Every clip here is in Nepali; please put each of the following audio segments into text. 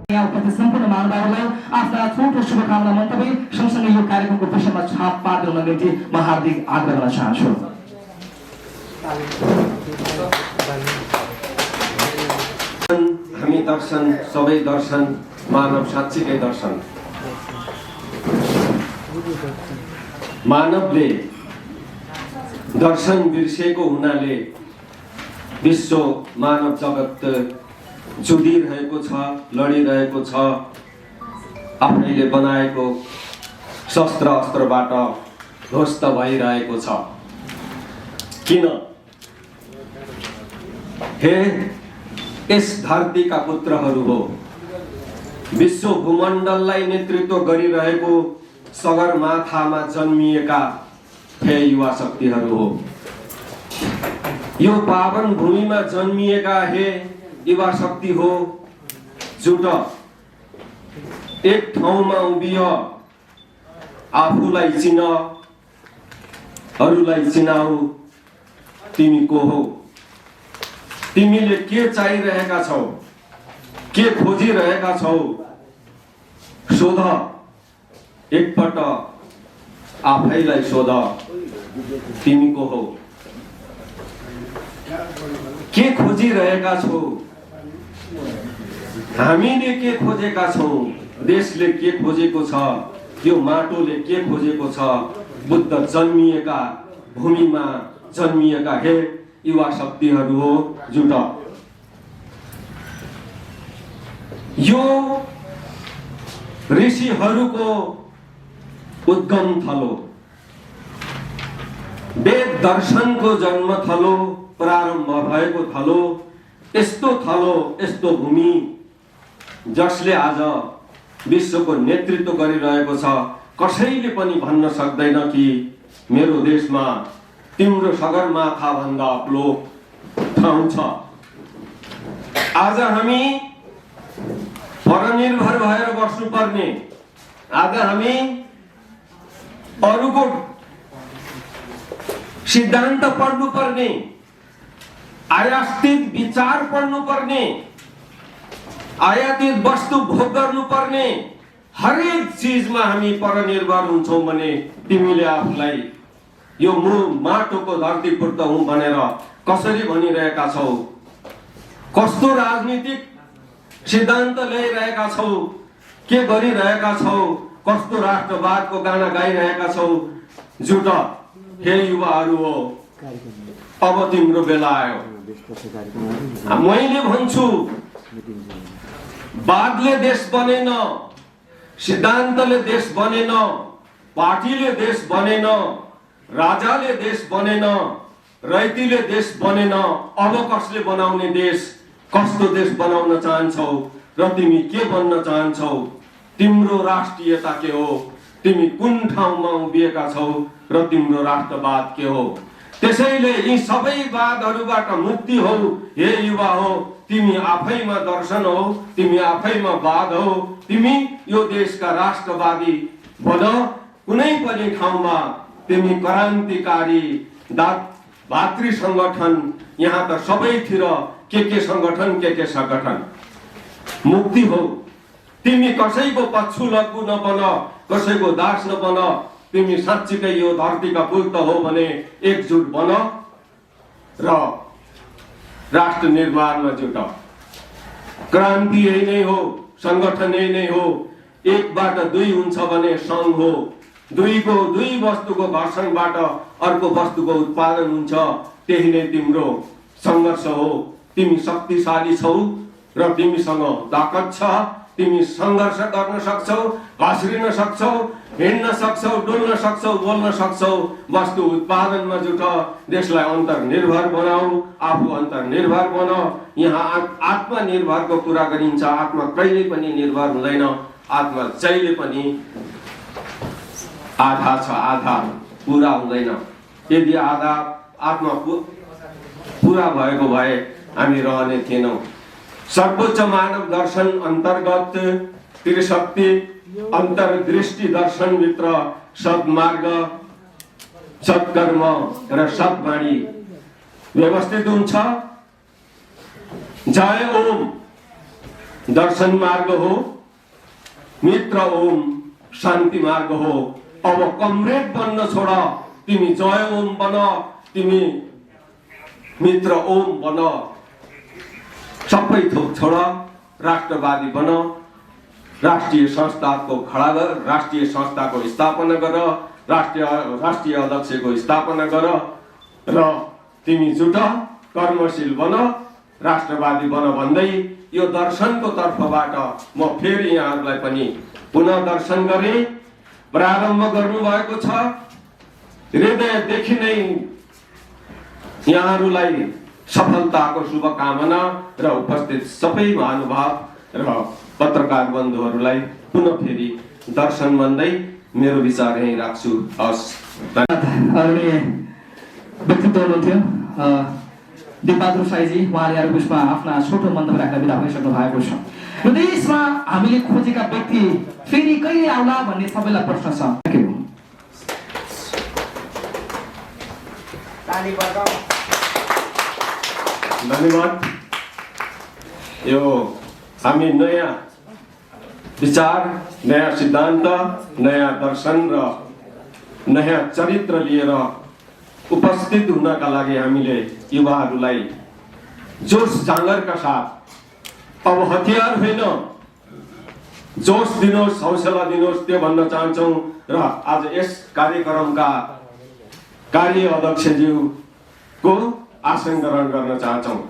यहाँ उपस्थित सम्पूर्ण महानुभावहरूलाई आफ्ना छोटो शुभकामना मन्तव्य सँगसँगै यो कार्यक्रमको विषयमा छाप पार्न निम्ति म हार्दिक आग्रह गर्न चाहन्छु। हामी दर्शन सबै दर्शन मानव साँच्चीकै दर्शन। मानवले दर्शन बिर्सेको हुनाले विश्व मानव जगत जुधिरहेको छ, लडिरहेको छ, आफैले बनाएको शस्त्र अस्त्रबाट ध्वस्त भइरहेको छ। किन? हे यस धरतीका पुत्रहरू हो, विश्व भूमण्डललाई नेतृत्व गरिरहेको सगरमाथामा जन्मिएका हे युवा शक्तिहरू हो। यो पावन भूमिमा जन्मिएका हे युवा शक्ति हो, जुट एक ठाउँमा उभिय, आफूलाई चिन, अरूलाई चिनाऊ। तिमी को हो? तिमीले के चाहिरहेका छौ? के खोजिरहेका छौ? सोध, एकपल्ट आफैलाई सोध, तिमी को हो? के खोजिरहेका छौ? हामीले के खोजेका छौं? देशले के खोजेको छ? यो माटोले के खोजेको छ? बुद्ध जन्मिएका भूमिमा जन्मिएका हे युवा शक्तिहरू हो, जुट। यो ऋषिहरूको उद्गम थलो, वेद दर्शनको जन्म थलो, प्रारम्भ भएको थलो, यस्तो थलो, यस्तो भूमि जसले आज विश्वको नेतृत्व गरिरहेको छ। कसैले पनि भन्न सक्दैन कि मेरो देशमा तिम्रो सगरमाथा भन्दा अग्लो ठाउँ छ। आज हामी परनिर्भर भएर बस्नुपर्ने, आज हामी अरूको सिद्धान्त पढ्नुपर्ने, आयातित विचार पढ्नुपर्ने, आयातित वस्तु भोग गर्नुपर्ने, हरेक चिजमा हामी परनिर्भर हुन्छौँ भने तिमीले आफूलाई यो माटोको धरतीपुत्र हुँ भनेर कसरी भनिरहेका छौ? कस्तो राजनीतिक सिद्धान्त ल्याइरहेका छौ? के गरिरहेका छौ? कस्तो राष्ट्रवादको गाना गाइरहेका छौ? जुट, हे युवाहरू हो, अब तिम्रो बेला आयो। मैले भन्छु, वादले देश बनेन, सिद्धान्तले देश बनेन, पार्टीले देश बनेन, राजाले देश बनेन, रैतीले देश बनेन। अब कसले बनाउने देश? कस्तो देश बनाउन चाहन्छौ र तिमी के बन्न चाहन्छौ? तिम्रो राष्ट्रियता के हो? तिमी कुन ठाउँमा उभिएका छौ र तिम्रो राष्ट्रवाद के हो? त्यसैले यी सबै वादहरूबाट मुक्ति हो, हे युवा हो। तिमी आफैमा दर्शन हो, तिमी आफैमा वाद हो। तिमी यो देशका राष्ट्रवादी बन। कुनै पनि ठाउँमा तिमी क्रान्तिकारी भातृ संगठन, यहाँ त सबैतिर के संगठन, के संगठन। मुक्ति हो। तिमी कसैको पछुलग्गु नबन, कसैको दास नबन। तिमी साँच्चीकै यो धरतीका पुत्र हो भने एकजुट बन र राष्ट्र निर्माणमा जुट। क्रान्ति यही नै हो, संगठन यही नै हो। एकबाट दुई हुन्छ भने संघ हो। दुई वस्तुको घर्षणबाट अर्को वस्तुको उत्पादन हुन्छ। त्यही नै तिम्रो संघर्ष हो। तिमी शक्तिशाली छौ र तिमीसँग ताकत छ। तिमी संघर्ष गर्न सक्छौ, घस्रिन सक्छौ, हिँड्न सक्छौ, डुल्न सक्छौ, बोल्न सक्छौ। वस्तु उत्पादनमा जुट। देशलाई अन्तर्निर्भर बनाऊ, आफू अन्तर्निर्भर बन। यहाँ आत्मनिर्भरको कुरा गरिन्छ। आत्मा कहिले पनि निर्भर हुँदैन। आत्मा जहिले पनि आधा छ, आधा पूरा हुँदैन। यदि आधा आत्मा पूरा भएको भए हामी रहने थिएनौं। सर्वोच्च मानव दर्शन अंतर्गत त्रिशक्ति अंतर्दृष्टि दर्शन भित्र सद्मार्ग, सत्कर्म र सद्वाणी व्यवस्थित हुन्छ। जय ओम। दर्शन मार्ग हो, मित्र ओम शान्ति मार्ग हो। अब कमरेड बन्न छोड, तिमी जय ओम बन, तिमी मित्र ओम बन, सबै थोक छोड, राष्ट्रवादी बन, राष्ट्रिय संस्थाको खडा गर, राष्ट्रिय संस्थाको स्थापना गर, राष्ट्रिय अध्यक्षको स्थापना गर र तिमी जुट, कर्मशील बन, राष्ट्रवादी बन भन्दै यो दर्शनको तर्फबाट म फेरि यहाँहरूलाई पनि पुनः दर्शन गरे। प्रारम्भ गर्नुभएको छ। हृदयदेखि नै यहाँहरूलाई सफलताको शुभकामना र उपस्थित सबै महानुभाव र पत्रकार बन्धुहरूलाई पुनः फेरि दर्शन भन्दै मेरो विचार यहीँ राख्छु। हस्। व्यक्तित्व हुनुहुन्थ्यो दिपबहादुर साईजी, उहाँले अरू बिचमा आफ्ना छोटो मन्तव्य राखेर बिदा भइसक्नु भएको छ। यो देशमा हामीले खोजेका व्यक्ति फेरि कहिले आउला भन्ने सबैलाई प्रश्न छ। धन्यवाद। यो हामी नयाँ विचार, नयाँ सिद्धान्त, नयाँ दर्शन र नयाँ चरित्र लिएर उपस्थित हुनका लागि हामीले युवाहरूलाई जोश जाँगरका साथ, अब हतियार होइन, जोश दिनुहोस्, हौसला दिनुहोस्, त्यो भन्न चाहन्छौँ। र आज यस कार्यक्रमका कार्य अध्यक्षज्यूको आसन ग्रहण गर्न चाहन्छौँ।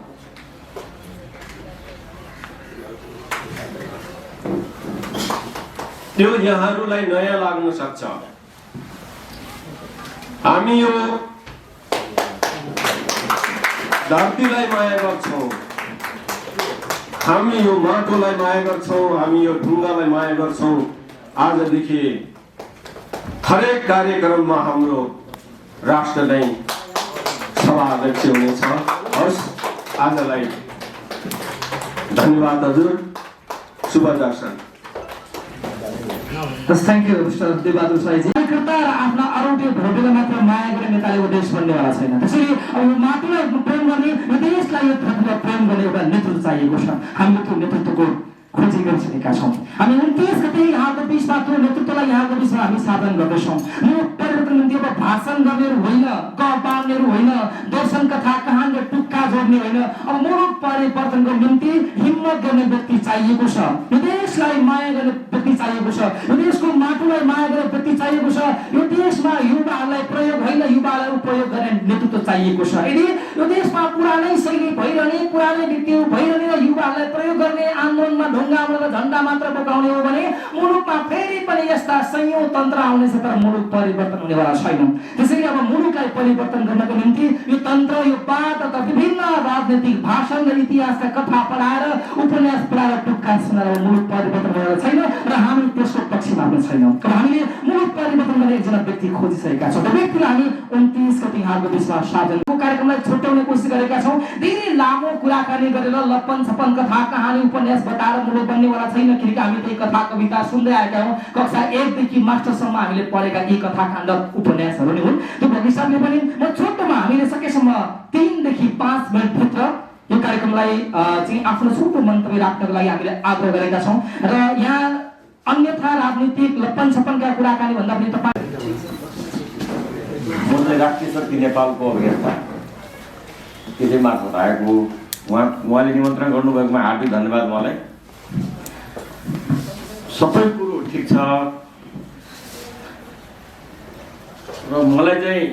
त्यो यहाँहरूलाई नयाँ लाग्न सक्छ। हामी यो धरतीलाई माया गर्छौँ, हामी यो माटोलाई माया गर्छौँ, हामी यो ढुङ्गालाई माया गर्छौँ। आजदेखि हरेक कार्यक्रममा हाम्रो राष्ट्र नै सभा अध्यक्ष हुनेछ। हस्, आजलाई धन्यवाद हजुर, शुभ दर्शन। Thank you mister Dipbahadur Saiji. कार्यकर्ता र आफ्ना अरूले भोटेलाई मात्र माया गर्ने नेताले यो देश बन्नेवाला छैन। त्यसैले अब यो माटोलाई प्रेम गर्ने, यो देशलाई, यो धरतीलाई प्रेम गर्ने एउटा नेतृत्व चाहिएको छ। हामीले त्यो नेतृत्वको खोजी गरिसकेका छौँ। हामी 29 गते यहाँको बिचमा त्यो नेतृत्वलाई यहाँको बिचमा हामी साधन गर्दैछौँ। यो परिवर्तन निम्ति अब भाषण गर्नेहरू होइन, क बाँड्नेहरू होइन, दर्शन कथा कहानी टुक्का जोड्ने होइन, अब मुलुक परिवर्तनको निम्ति हिम्मत गर्ने व्यक्ति चाहिएको छ। यो देशलाई माया गर्ने व्यक्ति चाहिएको छ। यो देशको माटोलाई माया गर्ने व्यक्ति चाहिएको छ। यो देशमा युवाहरूलाई प्रयोग होइन, युवालाई उपयोग गर्ने नेतृत्व चाहिएको छ। यदि यो देशमा पुरानै शैली भइरहने, पुरानै नीति भइरहने र युवाहरूलाई प्रयोग गर्ने, आन्दोलनमा ढुङ्गा झण्डा मात्र बोकाउने हो भने मुलुकमा फेरि पनि यस्ता संयौं तन्त्र आउनेछ, तर मुलुक परिवर्तन हुनेवाला छैन। त्यसैले अब मुलुकलाई परिवर्तन गर्नको निम्ति यो तन्त्र, यो पाठ तथा विभिन्न राजनीतिक भाषण र इतिहासका कथा पढाएर, उपन्यास पढाएर, टुक्का सुनाएर मुलुक परिवर्तन हुनेवाला छैन र हामी त्यसको पक्षमा पनि छैनौँ। तर हामीले मुलुक परिवर्तन गर्ने एकजना व्यक्ति खोजिसकेका छौँ। त्यो व्यक्तिलाई हामी 29 गते यहाँको बिचमा साधनको कार्यक्रमलाई छुट्याउने कोसिस गरेका छौँ। धेरै लामो कुराकानी गरेर लप्पन छप्पन कथा कहानी उपन्यास बताएर मुलुक बन्नेवाला छैन। किनकि हामी त्यही कथा कविता सुन्दै आएका हौँ। कक्षा 1 देखि मास्टरसम्म हामीले पढेका यी कथा खण्ड उपन्यासहरू नै हुन्। त्यो हिसाबले पनि म छोटोमा हामीले सकेसम्म 3 देखि 5 मिनटभित्र यो कार्यक्रमलाई चाहिँ आफ्नो छोटो मन्तव्य राख्नको लागि हामीले आग्रह गरेका छौँ। र यहाँ अन्यथा राजनीतिक लप्पन छप्पनका कुराकानी भन्दा पनि तपाईँ राष्ट्रिय शक्ति नेपालको अभियन्ता केजे मार्फत आएको उहाँले निमन्त्रण गर्नुभएकोमा हार्दिक धन्यवाद। उहाँलाई सबै कुरो ठिक छ र मलाई चाहिँ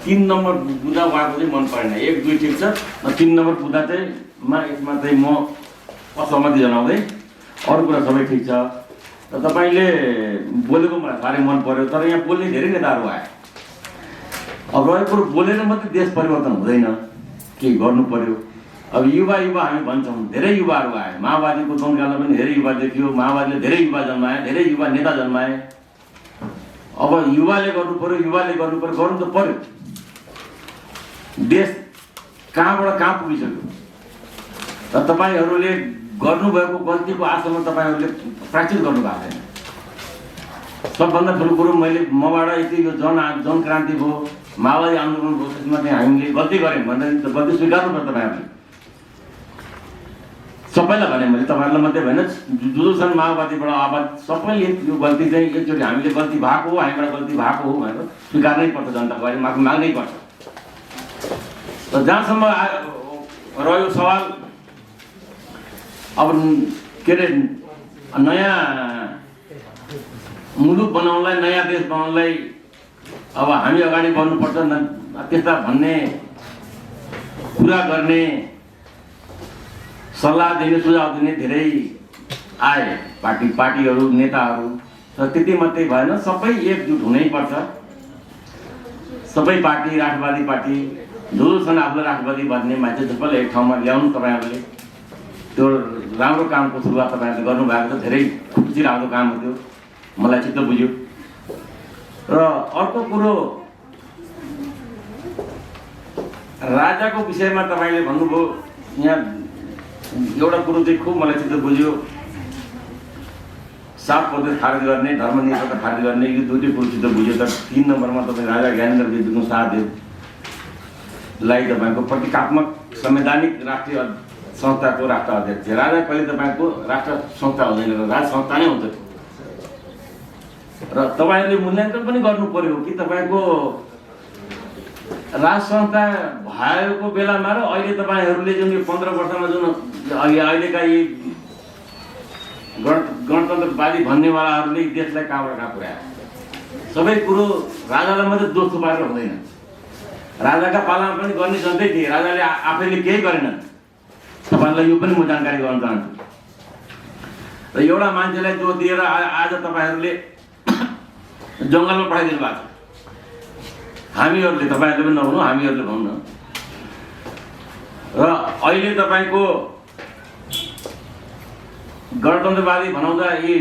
3 नम्बर बुझा उहाँको चाहिँ मन परेन। 1, 2 ठिक छ, 3 नम्बर बुझा चाहिँ यसमा चाहिँ म असहमति जनाउँदै अरू कुरा सबै ठिक छ। र तपाईँले बोलेको मलाई साह्रै मन पर्यो। तर यहाँ बोल्ने धेरै नेताहरू आए। अब रहेको कुरो बोलेर मात्रै देश परिवर्तन हुँदैन, केही गर्नु पर्यो। अब युवा हामी भन्छौँ, धेरै युवाहरू आए। माओवादीको जनकालमा पनि धेरै युवा देखियो, माओवादीले धेरै युवा जन्माए, धेरै युवा नेता जन्माए। अब युवाले गर्नु पर्यो, गर्नु त पर्यो। देश कहाँबाट कहाँ पुगिसक्यो र तपाईँहरूले गर्नुभएको गल्तीको आशामा तपाईँहरूले प्र्याक्टिस गर्नु भएको छैन। सबभन्दा ठुलो कुरो मबाट यति यो जनक्रान्ति भयो, माओवादी आन्दोलन भयो, त्यसमा चाहिँ हामीले गल्ती गऱ्यौँ भन्दा गल्ती स्वीकार्नु पर्छ। तपाईँहरूले सबैलाई भने मैले तपाईँहरूलाई मात्रै भएन, जो छन् माओवादीबाट आवाज सबैले यो गल्ती चाहिँ एकचोटि हामीले गल्ती भएको हो, हामीबाट गल्ती भएको हो भनेर स्वीकार्नै पर्छ, जनताको अगाडि माफी माग्नै पर्छ। र जहाँसम्म रह्यो सवाल अब के अरे नयाँ मुलुक बनाउनलाई, नयाँ देश बनाउनलाई अब हामी अगाडि बढ्नुपर्छ त्यस्ता भन्ने कुरा गर्ने, सल्लाह दिने, सुझाव दिने धेरै आए पार्टीहरू नेताहरू। तर त्यति मात्रै भएन, सबै एकजुट हुनैपर्छ। सबै पार्टी, राष्ट्रवादी पार्टी जो छन् आफूलाई राष्ट्रवादी भन्ने मान्छे सबैलाई एक ठाउँमा ल्याउनु तपाईँहरूले त्यो राम्रो कामको सुरुवात तपाईँहरूले गर्नुभएको छ। धेरै खुसी लाग्दो काम हो त्यो, मलाई चित्त बुझ्यो। र अर्को कुरो राजाको विषयमा तपाईँले भन्नुभयो, यहाँ एउटा कुरो चाहिँ खुब मलाई चित्त बुझ्यो, 7 प्रदेश खारेज गर्ने, धर्मनिरपेक्षता खारेज गर्ने, यो दुईटै कुरो चित्त बुझ्यो। तर 3 नम्बरमा तपाईँ राजा ज्ञानेन्द्र विद्युत शाहदेवलाई तपाईँको प्रतीकात्मक संवैधानिक राष्ट्रिय संस्थाको राष्ट्र अध्यक्ष। राजा कहिले तपाईँको राष्ट्र संस्था हुँदैन, राज संस्था नै हुन्छ। र तपाईँहरूले मूल्याङ्कन पनि गर्नु पर्यो कि तपाईँको राज संस्था भएको बेलामा र अहिले तपाईँहरूले जुन यो 15 वर्षमा जुन अहिलेका यी गणतन्त्रवादी भन्नेवालाहरूले देशलाई कहाँबाट कहाँ पुर्यायो। सबै कुरो राजालाई मात्रै दोष थुपारेर हुँदैन। राजाका पालामा पनि गर्ने जनतै थिए, राजाले आफैले केही गरेनन्। तपाईँहरूलाई यो पनि म जानकारी गराउन चाहन्छु। र एउटा मान्छेलाई जो दिएर आज तपाईँहरूले जङ्गलमा पठाइदिनु भएको छ। हामीहरूले, तपाईँहरूले पनि नहुनु, हामीहरूले भनौँ न। र अहिले तपाईँको गणतन्त्रवादी भनाउँदा यी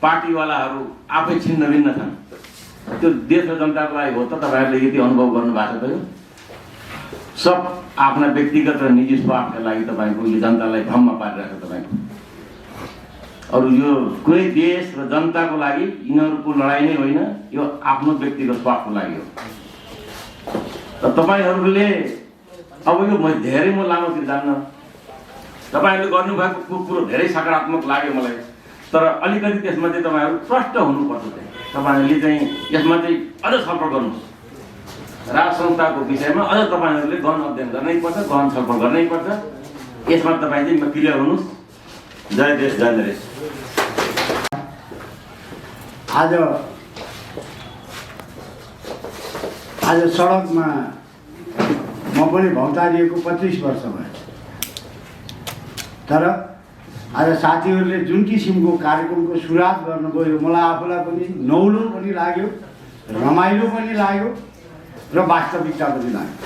पार्टीवालाहरू आफै छिन्न भिन्न छन्। त्यो देश र जनताको लागि हो त तपाईँहरूले यति अनुभव गर्नुभएको छ त। यो सब आफ्ना व्यक्तिगत र निजी स्वार्थका लागि तपाईँको यो जनतालाई भ्रममा पारिरहेको छ तपाईँको। अरू यो कुनै देश र जनताको लागि यिनीहरूको लडाइँ नै होइन, यो आफ्नो व्यक्तिगत स्वार्थको लागि हो। र तपाईँहरूले अब यो धेरै म लामोतिर जान्न, तपाईँहरूले गर्नुभएको कुरो धेरै सकारात्मक लाग्यो मलाई। तर अलिकति त्यसमा चाहिँ तपाईँहरू प्रष्ट हुनुपर्छ। तपाईँहरूले चाहिँ यसमा चाहिँ अझ छलफल गर्नुहोस्। राज संस्थाको विषयमा अझ तपाईँहरूले गहन अध्ययन गर्नैपर्छ, गहन छलफल गर्नैपर्छ। यसमा तपाईँ चाहिँ क्लियर हुनुहोस्। जय देश, जय नरेश। आज सडकमा म पनि भौतारिएको 25 वर्ष भयो। तर आज साथीहरूले जुन किसिमको कार्यक्रमको सुरुवात गर्नुभयो, मलाई आफूलाई पनि नौलो पनि लाग्यो, रमाइलो पनि लाग्यो र वास्तविकता पनि लाग्यो।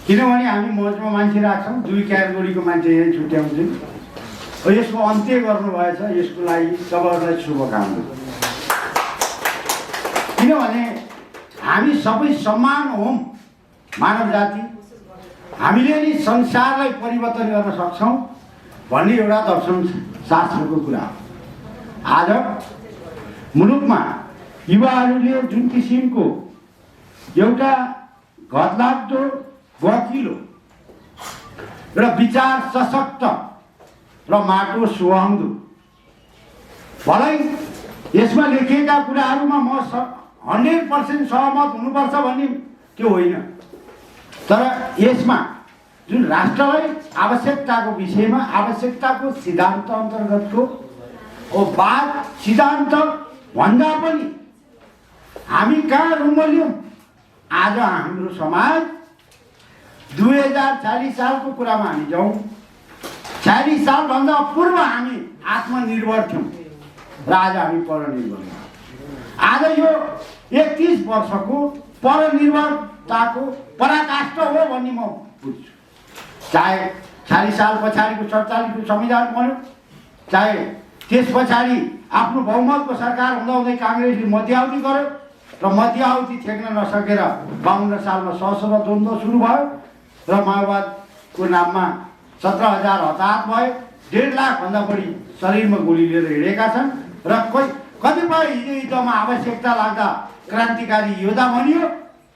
किनभने हामी मञ्चमा मान्छे राख्छौँ, 2 क्याटेगोरीको मान्छे यहीँ छुट्याउँछौँ। यसको अन्त्य गर्नुभएछ, यसको लागि तपाईँहरूलाई शुभकामना। किनभने हामी सबै समान हौँ, मानव जाति। हामीले नि संसारलाई परिवर्तन गर्न सक्छौँ भन्ने एउटा दर्शन शास्त्रको कुरा हो। आज मुलुकमा युवाहरूले जुन किसिमको एउटा घतलाग्दो, गतिलो र विचार सशक्त र माटो सुहाउँदो, भलै यसमा लेखिएका कुराहरूमा म 100% सहमत हुनुपर्छ भन्ने त्यो होइन। तर यसमा जुन राष्ट्रलाई आवश्यकताको विषयमा, आवश्यकताको सिद्धान्त अन्तर्गतको बात सिद्धान्त भन्दा पनि हामी कहाँ रुमल्यौँ। आज हाम्रो समाज 2040 सालको कुरामा हामी जाउँ। 40 सालभन्दा पूर्व हामी आत्मनिर्भर थियौँ र आज हामी परनिर्भर छौँ। आज यो 31 वर्षको परनिर्भरताको पराकाष्ठा हो भन्ने म बुझ्छु। चाहे 40 साल पछाडिको 47 को संविधान बन्यो, चाहे त्यस पछाडि आफ्नो बहुमतको सरकार हुँदाहुँदै काङ्ग्रेसले मध्यावधि गर्यो र मध्यावधि ठेक्न नसकेर 52 सालमा सशस्त्र द्वन्द्व सुरु भयो र माओवादको नाममा 17,000 हताहत भए। 1.5 लाखभन्दा बढी शरीरमा गोली लिएर हिँडेका छन् र कतिपय हिजो युद्धमा आवश्यकता लाग्दा क्रान्तिकारी योद्धा भनियो,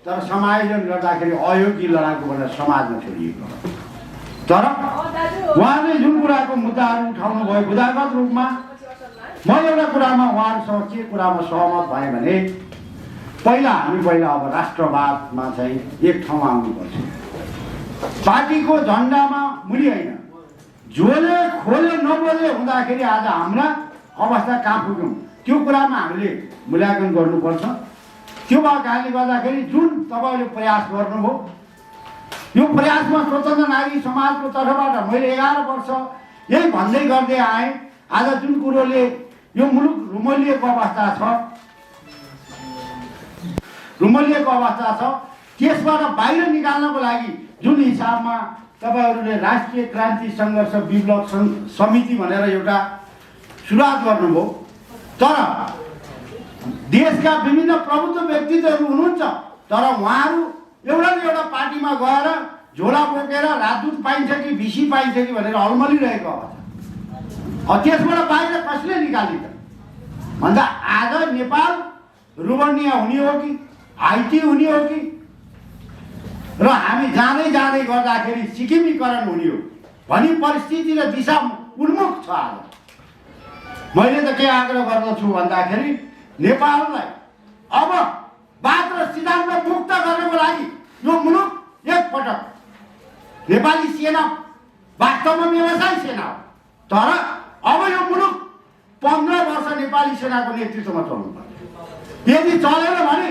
तर समायोजन गर्दाखेरि अयोग्य लडाकुबाट समाजमा छोडिएको। तर उहाँले जुन कुराको मुद्दाहरू उठाउनु भयो बुझागत रूपमा म एउटा कुरामा उहाँहरूसँग के कुरामा सहमत भएँ भने पहिला अब राष्ट्रवादमा चाहिँ एक ठाउँमा आउनुपर्छ। पार्टीको झन्डामा मुली होइन, झोले खोले नबोले हुँदाखेरि आज हाम्रा अवस्था कहाँ पुग्यौँ त्यो कुरामा हामीले मूल्याङ्कन गर्नुपर्छ। त्यो भएको कारणले गर्दाखेरि जुन तपाईँले प्रयास गर्नुभयो यो प्रयासमा स्वतन्त्र नागरिक समाजको तर्फबाट मैले 11 वर्ष यही भन्दै गर्दै आएँ। आज जुन कुरोले यो मुलुक रुमलिएको अवस्था छ त्यसबाट बाहिर निकाल्नको लागि जुन हिसाबमा तपाईँहरूले राष्ट्रिय क्रान्ति सङ्घर्ष विप्लव समिति भनेर एउटा सुरुवात गर्नुभयो, तर देशका विभिन्न प्रबुद्ध व्यक्तित्वहरू हुनुहुन्छ, तर उहाँहरू एउटा न एउटा पार्टीमा गएर झोला बोकेर राजदूत पाइन्छ कि भिसी पाइन्छ कि भनेर अलमलिरहेको अवस्था। त्यसबाट बाहिर कसले निकालिन्छ भन्दा आज नेपाल रुबनिया हुने हो कि हाइटी हुने हो कि र हामी जाँदै जाँदै गर्दाखेरि सिक्किमीकरण हुने हो भनी परिस्थिति र दिशा उन्मुख छ। आज मैले त के आग्रह गर्दछु भन्दाखेरि नेपाललाई अब वाद र सिद्धान्त मुक्त गर्नको लागि यो मुलुक एकपटक नेपाली सेना वास्तवमा व्यवसायी सेना हो, तर अब यो मुलुक 15 वर्ष नेपाली सेनाको नेतृत्वमा चल्नुपर्छ। यदि चलेन भने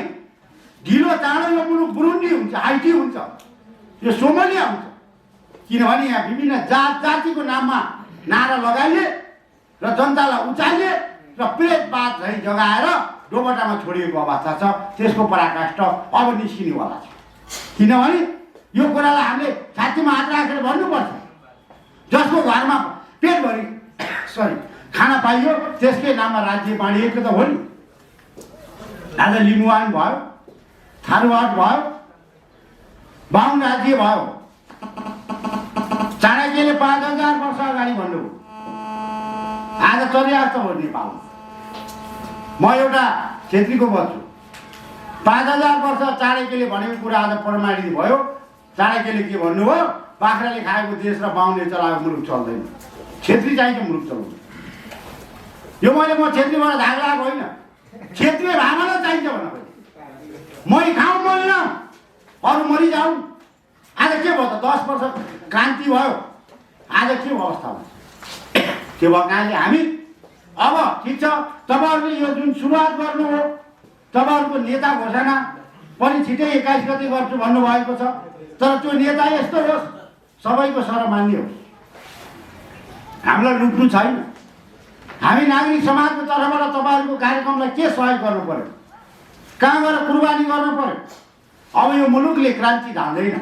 ढिलो चाँडो यो मुलुक बुरुन्डी हुन्छ, हाइटी हुन्छ, यो सोमालिया हुन्छ। किनभने यहाँ विभिन्न जात जातिको नाममा नारा लगाइए र जनतालाई उचाइए र प्रेतवाद झैँ जगाएर डोबटामा छोडिएको अवस्था छ। त्यसको पराकाष्ठ अब निस्किनेवाला छ। किनभने यो कुरालाई हामीले छातीमा हात राखेर भन्नुपर्छ। जसको घरमा पेटभरि खाना पाइयो त्यसकै नाममा राज्य बाँडिएको त हो नि। आज लिम्बुवान भयो, थारूवाड भयो, बाहुन राज्य भयो। चाणक्यले 5000 वर्ष अगाडि भन्नुभयो, आज चलिरहेको हो नेपाल। म एउटा क्षेत्रीको बच्छु। 5000 वर्ष चाणक्यले भनेको कुरा आज प्रमाणित भयो। चाणक्यले के भन्नुभयो, बाख्राले खाएको देश र बाहुनले चलाएको मुलुक चल्दैन, क्षेत्री चाहिन्छ मुलुक चलाउनु। यो म क्षेत्रीबाट धाग लगाएको होइन, क्षेत्रीय भावना चाहिन्छ भनेर मै खाउँ मैले अरू मरिजाउँ। आज के भयो त 10 वर्ष क्रान्ति भयो, आज के अवस्था हुन्छ? त्यो भएको कारणले हामी अब ठिक छ, तपाईँहरूले यो जुन सुरुवात गर्नुभयो, तपाईँहरूको नेता घोषणा पनि छिटै 21 गते गर्छु भन्नुभएको छ, तर त्यो नेता यस्तो होस् सबैको सर्वमान्य होस्। हामीलाई लुट्नु छैन। हामी नागरिक समाजको तर्फबाट तपाईँहरूको कार्यक्रमलाई के सहयोग गर्नु पर्यो, कहाँ गएर कुर्बानी गर्नु पर्यो? अब यो मुलुकले क्रान्ति धान्दैन।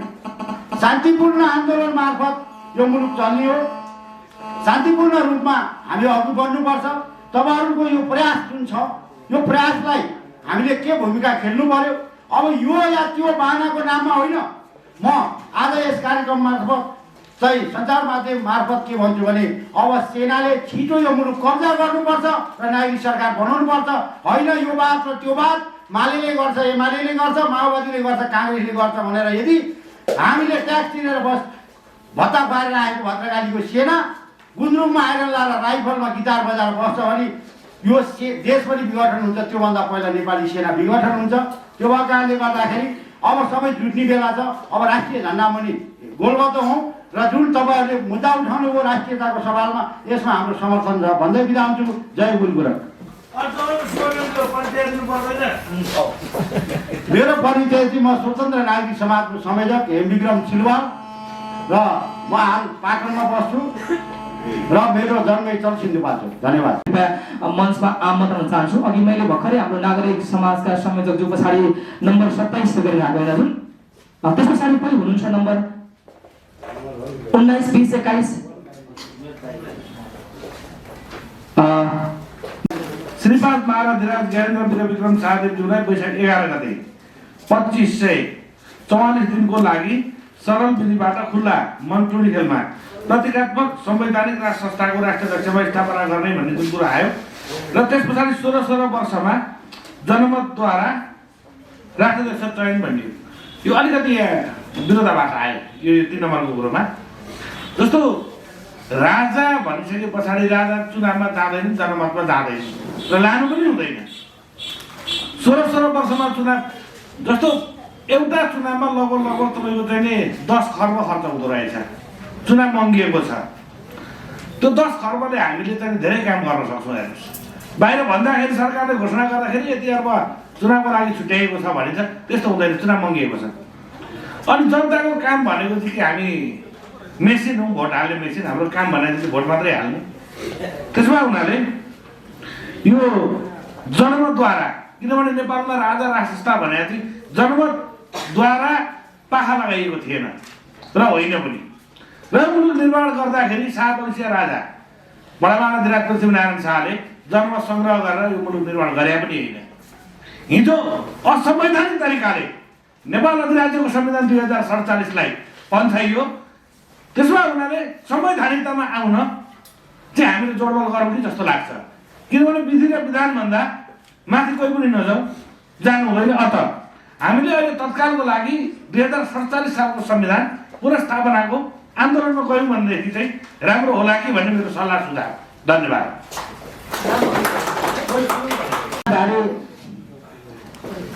शान्तिपूर्ण आन्दोलन मार्फत यो मुलुक चल्ने हो। शान्तिपूर्ण रूपमा हामी अघि बढ्नुपर्छ। तपाईँहरूको यो प्रयास जुन छ, यो प्रयासलाई हामीले के भूमिका खेल्नु पर्यो? अब यो या त्यो बहानाको नाममा होइन। म आज यस कार्यक्रम मार्फत चाहिँ सञ्चार माध्यम मार्फत के भन्छु भने अब सेनाले छिटो यो मुलुक कब्जा गर्नुपर्छ र नागरिक सरकार बनाउनुपर्छ। होइन यो बात र त्यो बात मालेले गर्छ, एमाले गर्छ, माओवादीले गर्छ, काङ्ग्रेसले गर्छ भनेर यदि हामीले ट्याक्स तिरेर भत्ता पारेर आएको भद्रकालीको सेना गुन्द्रुकमा आएर लाएर राइफलमा गिटार बजाएर बस्छ भने यो देश पनि विघटन हुन्छ। त्योभन्दा पहिला नेपाली सेना विघटन हुन्छ। त्यो भएको कारणले गर्दाखेरि अब सबै जुट्ने बेला छ। अब राष्ट्रिय झन्डामुनि गोलबद्ध हौँ र जुन तपाईँहरूले मुद्दा उठाउनु हो राष्ट्रियताको सवालमा, यसमा हाम्रो समर्थन छ भन्दै बिदा हुन्छु। जय गुरुगुरु। मेरो परिचय चाहिँ म स्वतन्त्र नागरिक समाजको संयोजक हेमविक्रम सिलवाल र म हाल पाटनमा बस्छु र मेरो जन्मस्थल सिन्धुपाल्चोक। धन्यवाद। मञ्चमा आमन्त्रण चाहन्छु। अघि मैले भर्खरै हाम्रो नागरिक समाजका संयोजक जो पछाडि नम्बर 27 गरेर आएको होइन, त्यस पछाडि पनि हुनुहुन्छ नम्बर 19, 20, 21 श्रीपाद महाराज ज्ञानेन्द्र वीरविक्रम शाहदेवज्यूलाई वैशाख 11 गते 2544 दिनको लागि सरल विधिबाट खुल्ला मनटोली खेलमा प्रतीकात्मक संवैधानिक राष्ट्र संस्थाको राष्ट्राध्यक्षमा स्थापना गर्ने भन्ने जुन कुरो आयो र त्यस पछाडि 16 वर्षमा जनमतद्वारा राष्ट्राध्यक्ष चयन भनियो। यो अलिकति विरोधाभास आयो यो 3 नम्बरको कुरोमा। जस्तो राजा भनिसके पछाडि राजा चुनावमा जाँदैन, जनमतमा जाँदैन र लानु पनि हुँदैन। 16 वर्षमा चुनाव जस्तो एउटा चुनावमा लगभग तपाईँको चाहिँ नि 10 खर्ब खर्च हुँदो रहेछ। चुनाव मङ्गिएको छ, त्यो 10 खर्बले हामीले चाहिँ धेरै काम गर्न सक्छौँ। हेर्नुहोस्, बाहिर भन्दाखेरि सरकारले घोषणा गर्दाखेरि यति अर्ब चुनावको लागि छुट्याइएको छ भनिन्छ, त्यस्तो हुँदैन। चुनाव मङ्गिएको छ। अनि जनताको काम भनेको चाहिँ कि हामी मेसिन हौँ, भोट हाल्ने मेसिन। हाम्रो काम भनेको चाहिँ भोट मात्रै हाल्ने। त्यसमा हुनाले यो जनमतद्वारा, किनभने नेपालमा राजा राजसंस्था भनेको चाहिँ जनमतद्वारा पाखा लगाइएको थिएन र होइन पनि। र मुलुक निर्माण गर्दाखेरि 7 वर्षीय राजा बडाबाना दिराज पृथ्वीनारायण शाहले जनमत सङ्ग्रह गरेर यो मुलुक निर्माण गरे पनि होइन। हिजो असंवैधानिक तरिकाले नेपाल अधिराज्यको संविधान 2047लाई पन्छाइयो। त्यसमा हुनाले संवैधानिकतामा आउन चाहिँ हामीले जोडबल गरौँ कि जस्तो लाग्छ। किनभने विधि र विधानभन्दा माथि कोही पनि नजाउँ, जानु हुँदैन। अत हामीले अहिले तत्कालको लागि 2047 सालको संविधान पुनर्स्थापनाको आन्दोलनमा गयौँ भनेदेखि चाहिँ राम्रो होला कि भन्ने मेरो सल्लाह सुझाव। धन्यवाद।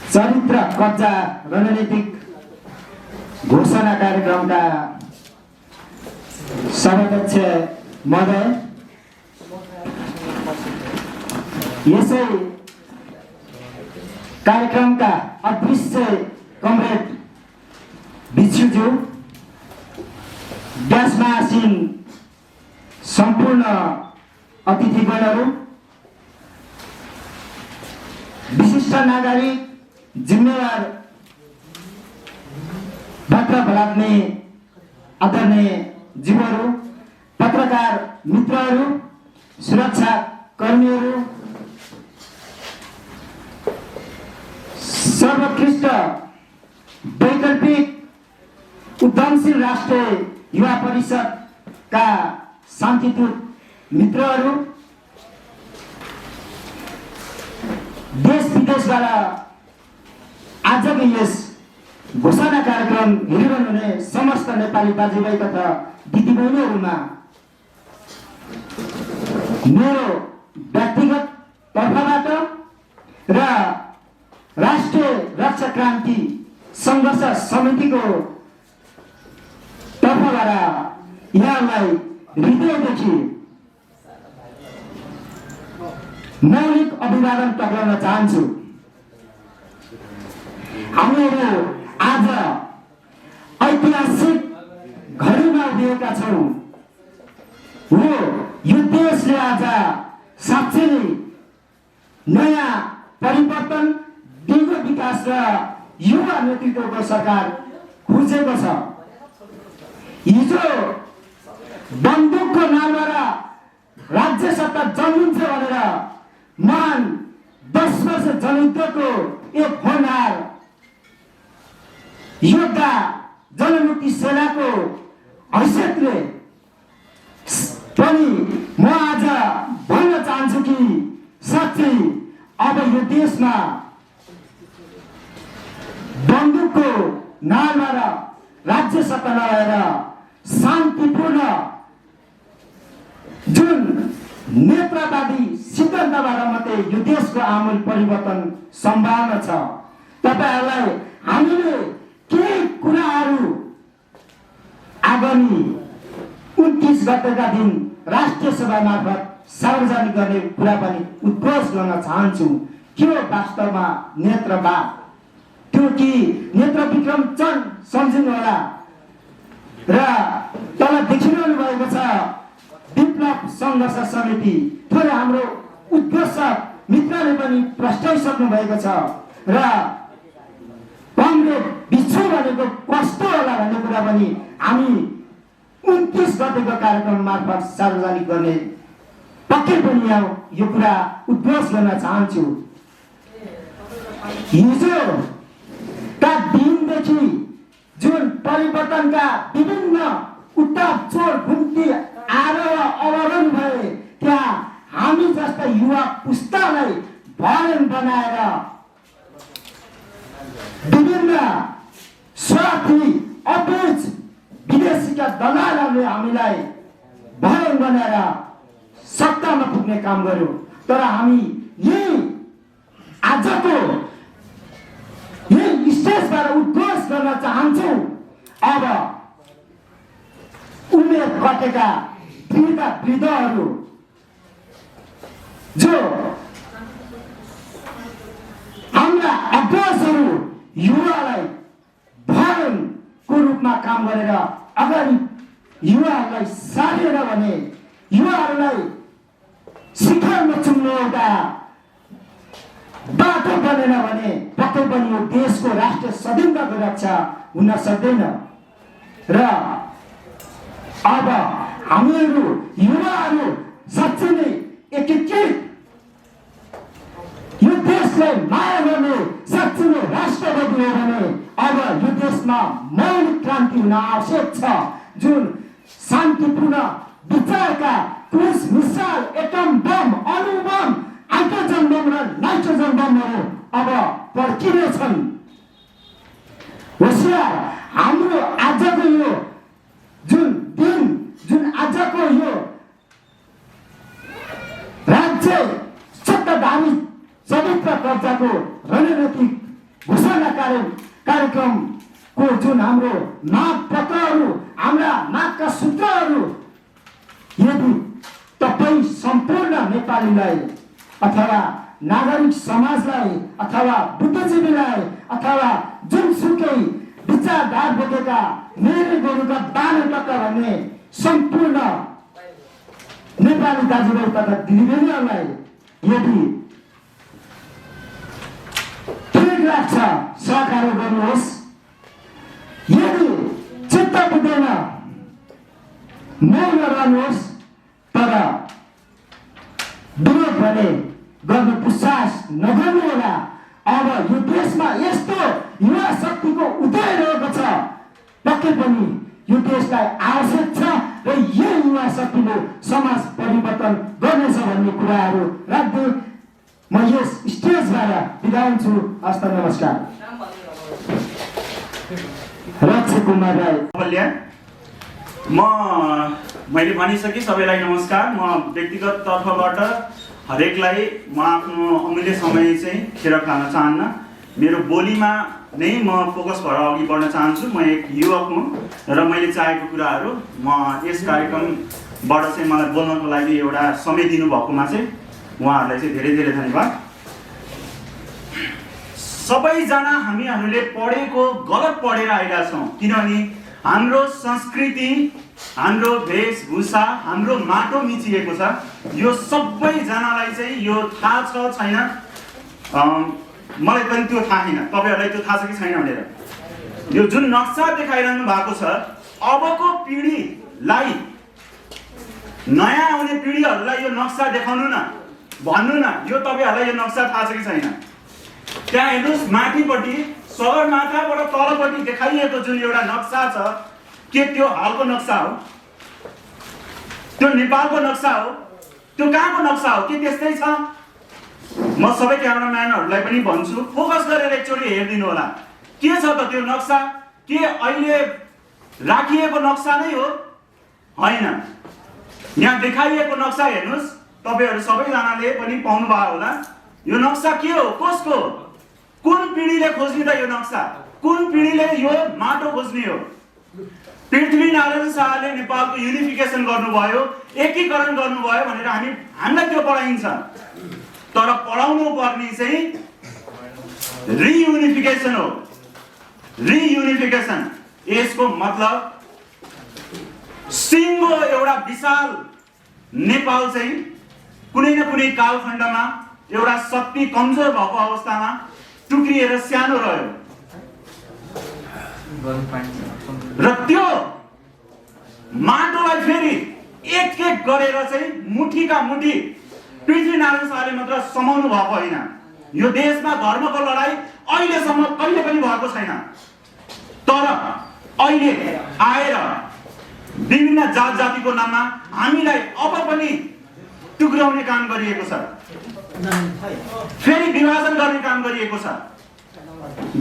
चरित्र कब्जा रणनीतिक घोषणा कार्यक्रमका सभाध्यक्ष महोदय, यसै कार्यक्रमका अदृश्य कमरेड बिच्छुज्यू, व्यासमा आसीन सम्पूर्ण अतिथिगणहरू, विशिष्ट नागरिक, जिम्मेवार भद्र भलाग्ने आदरणीय जीवहरू, पत्रकार मित्रहरू, सुरक्षा कर्मीहरू, सर्वोत्कृष्ट वैकल्पिक उद्यमशील राष्ट्रिय युवा परिषदका शान्तिदूत मित्रहरू, देश विदेशबाट आजको यस घोषणा कार्यक्रम हेरिरहनुहुने समस्त नेपाली दाजुभाइ तथा दिदीबहिनीहरूमा मेरो व्यक्तिगत तर्फबाट र राष्ट्रिय रक्षा क्रान्ति सङ्घर्ष समितिको तर्फबाट यहाँलाई हृदयदेखि मौलिक अभिवादन टक्राउन चाहन्छु। हामीहरू आज ऐतिहासिक घडीमा उभिएका छौँ। हो, यो देशले आज साँच्चै नै नयाँ परिवर्तन, दिगो विकास र युवा नेतृत्वको सरकार खोजेको छ। हिजो बन्दुकको नामबाट राज्य सत्ता जन्मिन्छ भनेर महान 10 वर्ष जनयुद्धको एक होनहार योद्धा जनमुक्ति सेनाको हैसियतले पनि म आज भन्न चाहन्छु कि साँच्चै अब यो देशमा बन्दुकको नामबाट राज्य सत्ता नभएर शान्तिपूर्ण जुन नेत्रवादी सिद्धान्तबाट मात्रै यो देशको आमूल परिवर्तन सम्भावना छ। तपाईहरुलाई हामीले केही कुराहरू आगामी 29 गतेका दिन राष्ट्रिय सभा मार्फत सार्वजनिक गर्ने कुरा पनि उद्घोष गर्न चाहन्छु। के हो वास्तवमा नेत्रवाद? त्यो कि नेत्र विक्रम चन्द सम्झिनु होला र तल देखिरहनु भएको छ विप्लव सङ्घर्ष समिति। थोरै हाम्रो उद्घोषक मित्रले पनि प्रश्नाइसक्नु भएको छ र कमरेड बिच्छू भनेको कस्तो होला भन्ने कुरा पनि हामी 29 गतेको कार्यक्रम मार्फत सार्वजनिक गर्ने पक्कै पनि यो कुरा उद्घोष गर्न चाहन्छु। हिजोका दिनदेखि जुन परिवर्तनका विभिन्न उतार चोर घुम्ती आएर अवरोध भए, त्यहाँ हामी जस्ता युवा पुस्तालाई भयन बनाएर विभिन्न स्वार्थी अबुझ विदेशीका दलालहरूले हामीलाई भवन बनाएर सत्तामा पुग्ने काम गर्यो। तर हामी यही आजको यही स्टेजबाट उद्घोष गर्न चाहन्छौँ, अब उमेर कटेका वृद्धहरू जो हाम्रा अभ्यासहरू युवालाई भवनको रूपमा काम गरेर अगाडि युवाहरूलाई सारेर भने युवाहरूलाई शिखरमा चुम्ने एउटा बाटो बनेन भने पक्कै पनि यो देशको राष्ट्रिय स्वाधीनताको रक्षा हुन सक्दैन। र अब हामीहरू युवाहरू साँच्चै नै एकीकृत यो देशलाई माया गर्ने साँच्चै नै राष्ट्रवादी हो भने अब यो देशमा मौलिक क्रान्ति हुन आवश्यक छ। जुन शान्तिपूर्ण विचारका क्रुस मिसाइल, एटम बम, अणु बम, हाइड्रोजन बम र नाइट्रोजन बमहरू अब पड्किनेछन्। होसियार, हाम्रो आजको यो जुन दिन, जुन आजको यो राज्य सत्ताधारी संयुक्त कब्जाको रणनीतिक घोषणा कार्यक्रमको जुन हाम्रो माग पत्रहरू, हाम्रा मागका सूत्रहरू यदि तपाईँ सम्पूर्ण नेपालीलाई अथवा नागरिक समाजलाई अथवा बुद्धिजीवीलाई अथवा जुनसुकै विचारधार बोकेका मेरे गोरुका 12 टक्का भन्ने सम्पूर्ण नेपाली दाजुभाइ तथा दिदीबहिनीहरूलाई यदि ठिक लाग्छ सहकार्य गर्नुहोस्। यदि चित्त बुझ्दैन मौन रहनुहोस्, तर विरोध भने गर्ने दुस्साहस नगर्नु होला। अब यो देशमा यस्तो युवा शक्तिको उदय रहेको छ, पक्कै पनि यो देशलाई आवश्यक छ र यो युवा शक्तिले समाज परिवर्तन गर्नेछ भन्ने कुराहरू राख्दै म यस स्टेजबाट बिदा हुन्छु। हस्त नमस्कार। रक्ष कुमार राई। मैले भनिसकेँ सबैलाई नमस्कार। म व्यक्तिगत तर्फबाट हरेकलाई म आफ्नो अमूल्य समय चाहिँ खेर खान चाहन्न। मेरो बोलीमा नै म फोकस भएर अघि बढ्न चाहन्छु। म एक युवक हुँ र मैले चाहेको कुराहरू म यस कार्यक्रमबाट चाहिँ मलाई बोल्नको लागि एउटा समय दिनुभएकोमा चाहिँ उहाँहरूलाई चाहिँ धेरै धेरै धन्यवाद। सबैजना हामीहरूले पढेको गलत पढेर आएका छौँ, किनभने हाम्रो संस्कृति, हाम्रो वेशभूषा, हाम्रो माटो मिचिएको छ। यो सबैजनालाई चाहिँ यो थाहा छ छैन, मलाई पनि त्यो थाहा छैन। तपाईँहरूलाई त्यो थाहा छ कि छैन भनेर यो जुन नक्सा देखाइरहनु भएको छ, अबको पिँढीलाई, नयाँ आउने पिँढीहरूलाई यो नक्सा देखाउनु न, भन्नु न यो तपाईँहरूलाई यो नक्सा थाहा छ कि छैन। त्यहाँ हेर्नुहोस्, माथिपट्टि सगरमाथाबाट तलपट्टि देखाइएको जुन एउटा नक्सा छ, के त्यो हालको नक्सा हो? त्यो नेपालको नक्सा हो? त्यो कहाँको नक्सा हो? के त्यस्तै छ? म सबै क्यामेराम्यानहरूलाई पनि भन्छु, फोकस गरेर एकचोटि हेरिदिनु होला। के छ त त्यो नक्सा? के अहिले राखिएको नक्सा नै हो? होइन। यहाँ देखाइएको नक्सा हेर्नुहोस्, तपाईँहरू सबैजनाले पनि पाउनुभयो होला। यो नक्सा के हो? कसको? कुन पिँढीले खोज्ने त यो नक्सा? कुन पिँढीले यो माटो खोज्ने हो? पृथ्वीनारायण शाहले नेपालको युनिफिकेसन गर्नुभयो, एकीकरण गर्नुभयो भनेर हामीलाई त्यो पढाइन्छ। तर पढाउनु पर्ने चाहिँ रियुनिफिकेसन हो। रियुनिफिकेसन, यसको मतलब सिङ्गो एउटा विशाल नेपाल चाहिँ कुनै न कुनै कालखण्डमा एउटा शक्ति कमजोर भएको अवस्थामा टुक्रिएर सानो रह्यो र त्यो माटोलाई फेरि एक एक गरेर चाहिँ मुठीका मुठी पृथ्वीनारायण शाहले मात्र समाउनु भएको होइन। यो देशमा धर्मको लडाई अहिलेसम्म कहिले पनि भएको छैन। तर अहिले आएर विभिन्न जात जातिको नाममा हामीलाई अब पनि टुक्राउने काम गरिएको छ, फेरि विभाजन गर्ने काम गरिएको छ।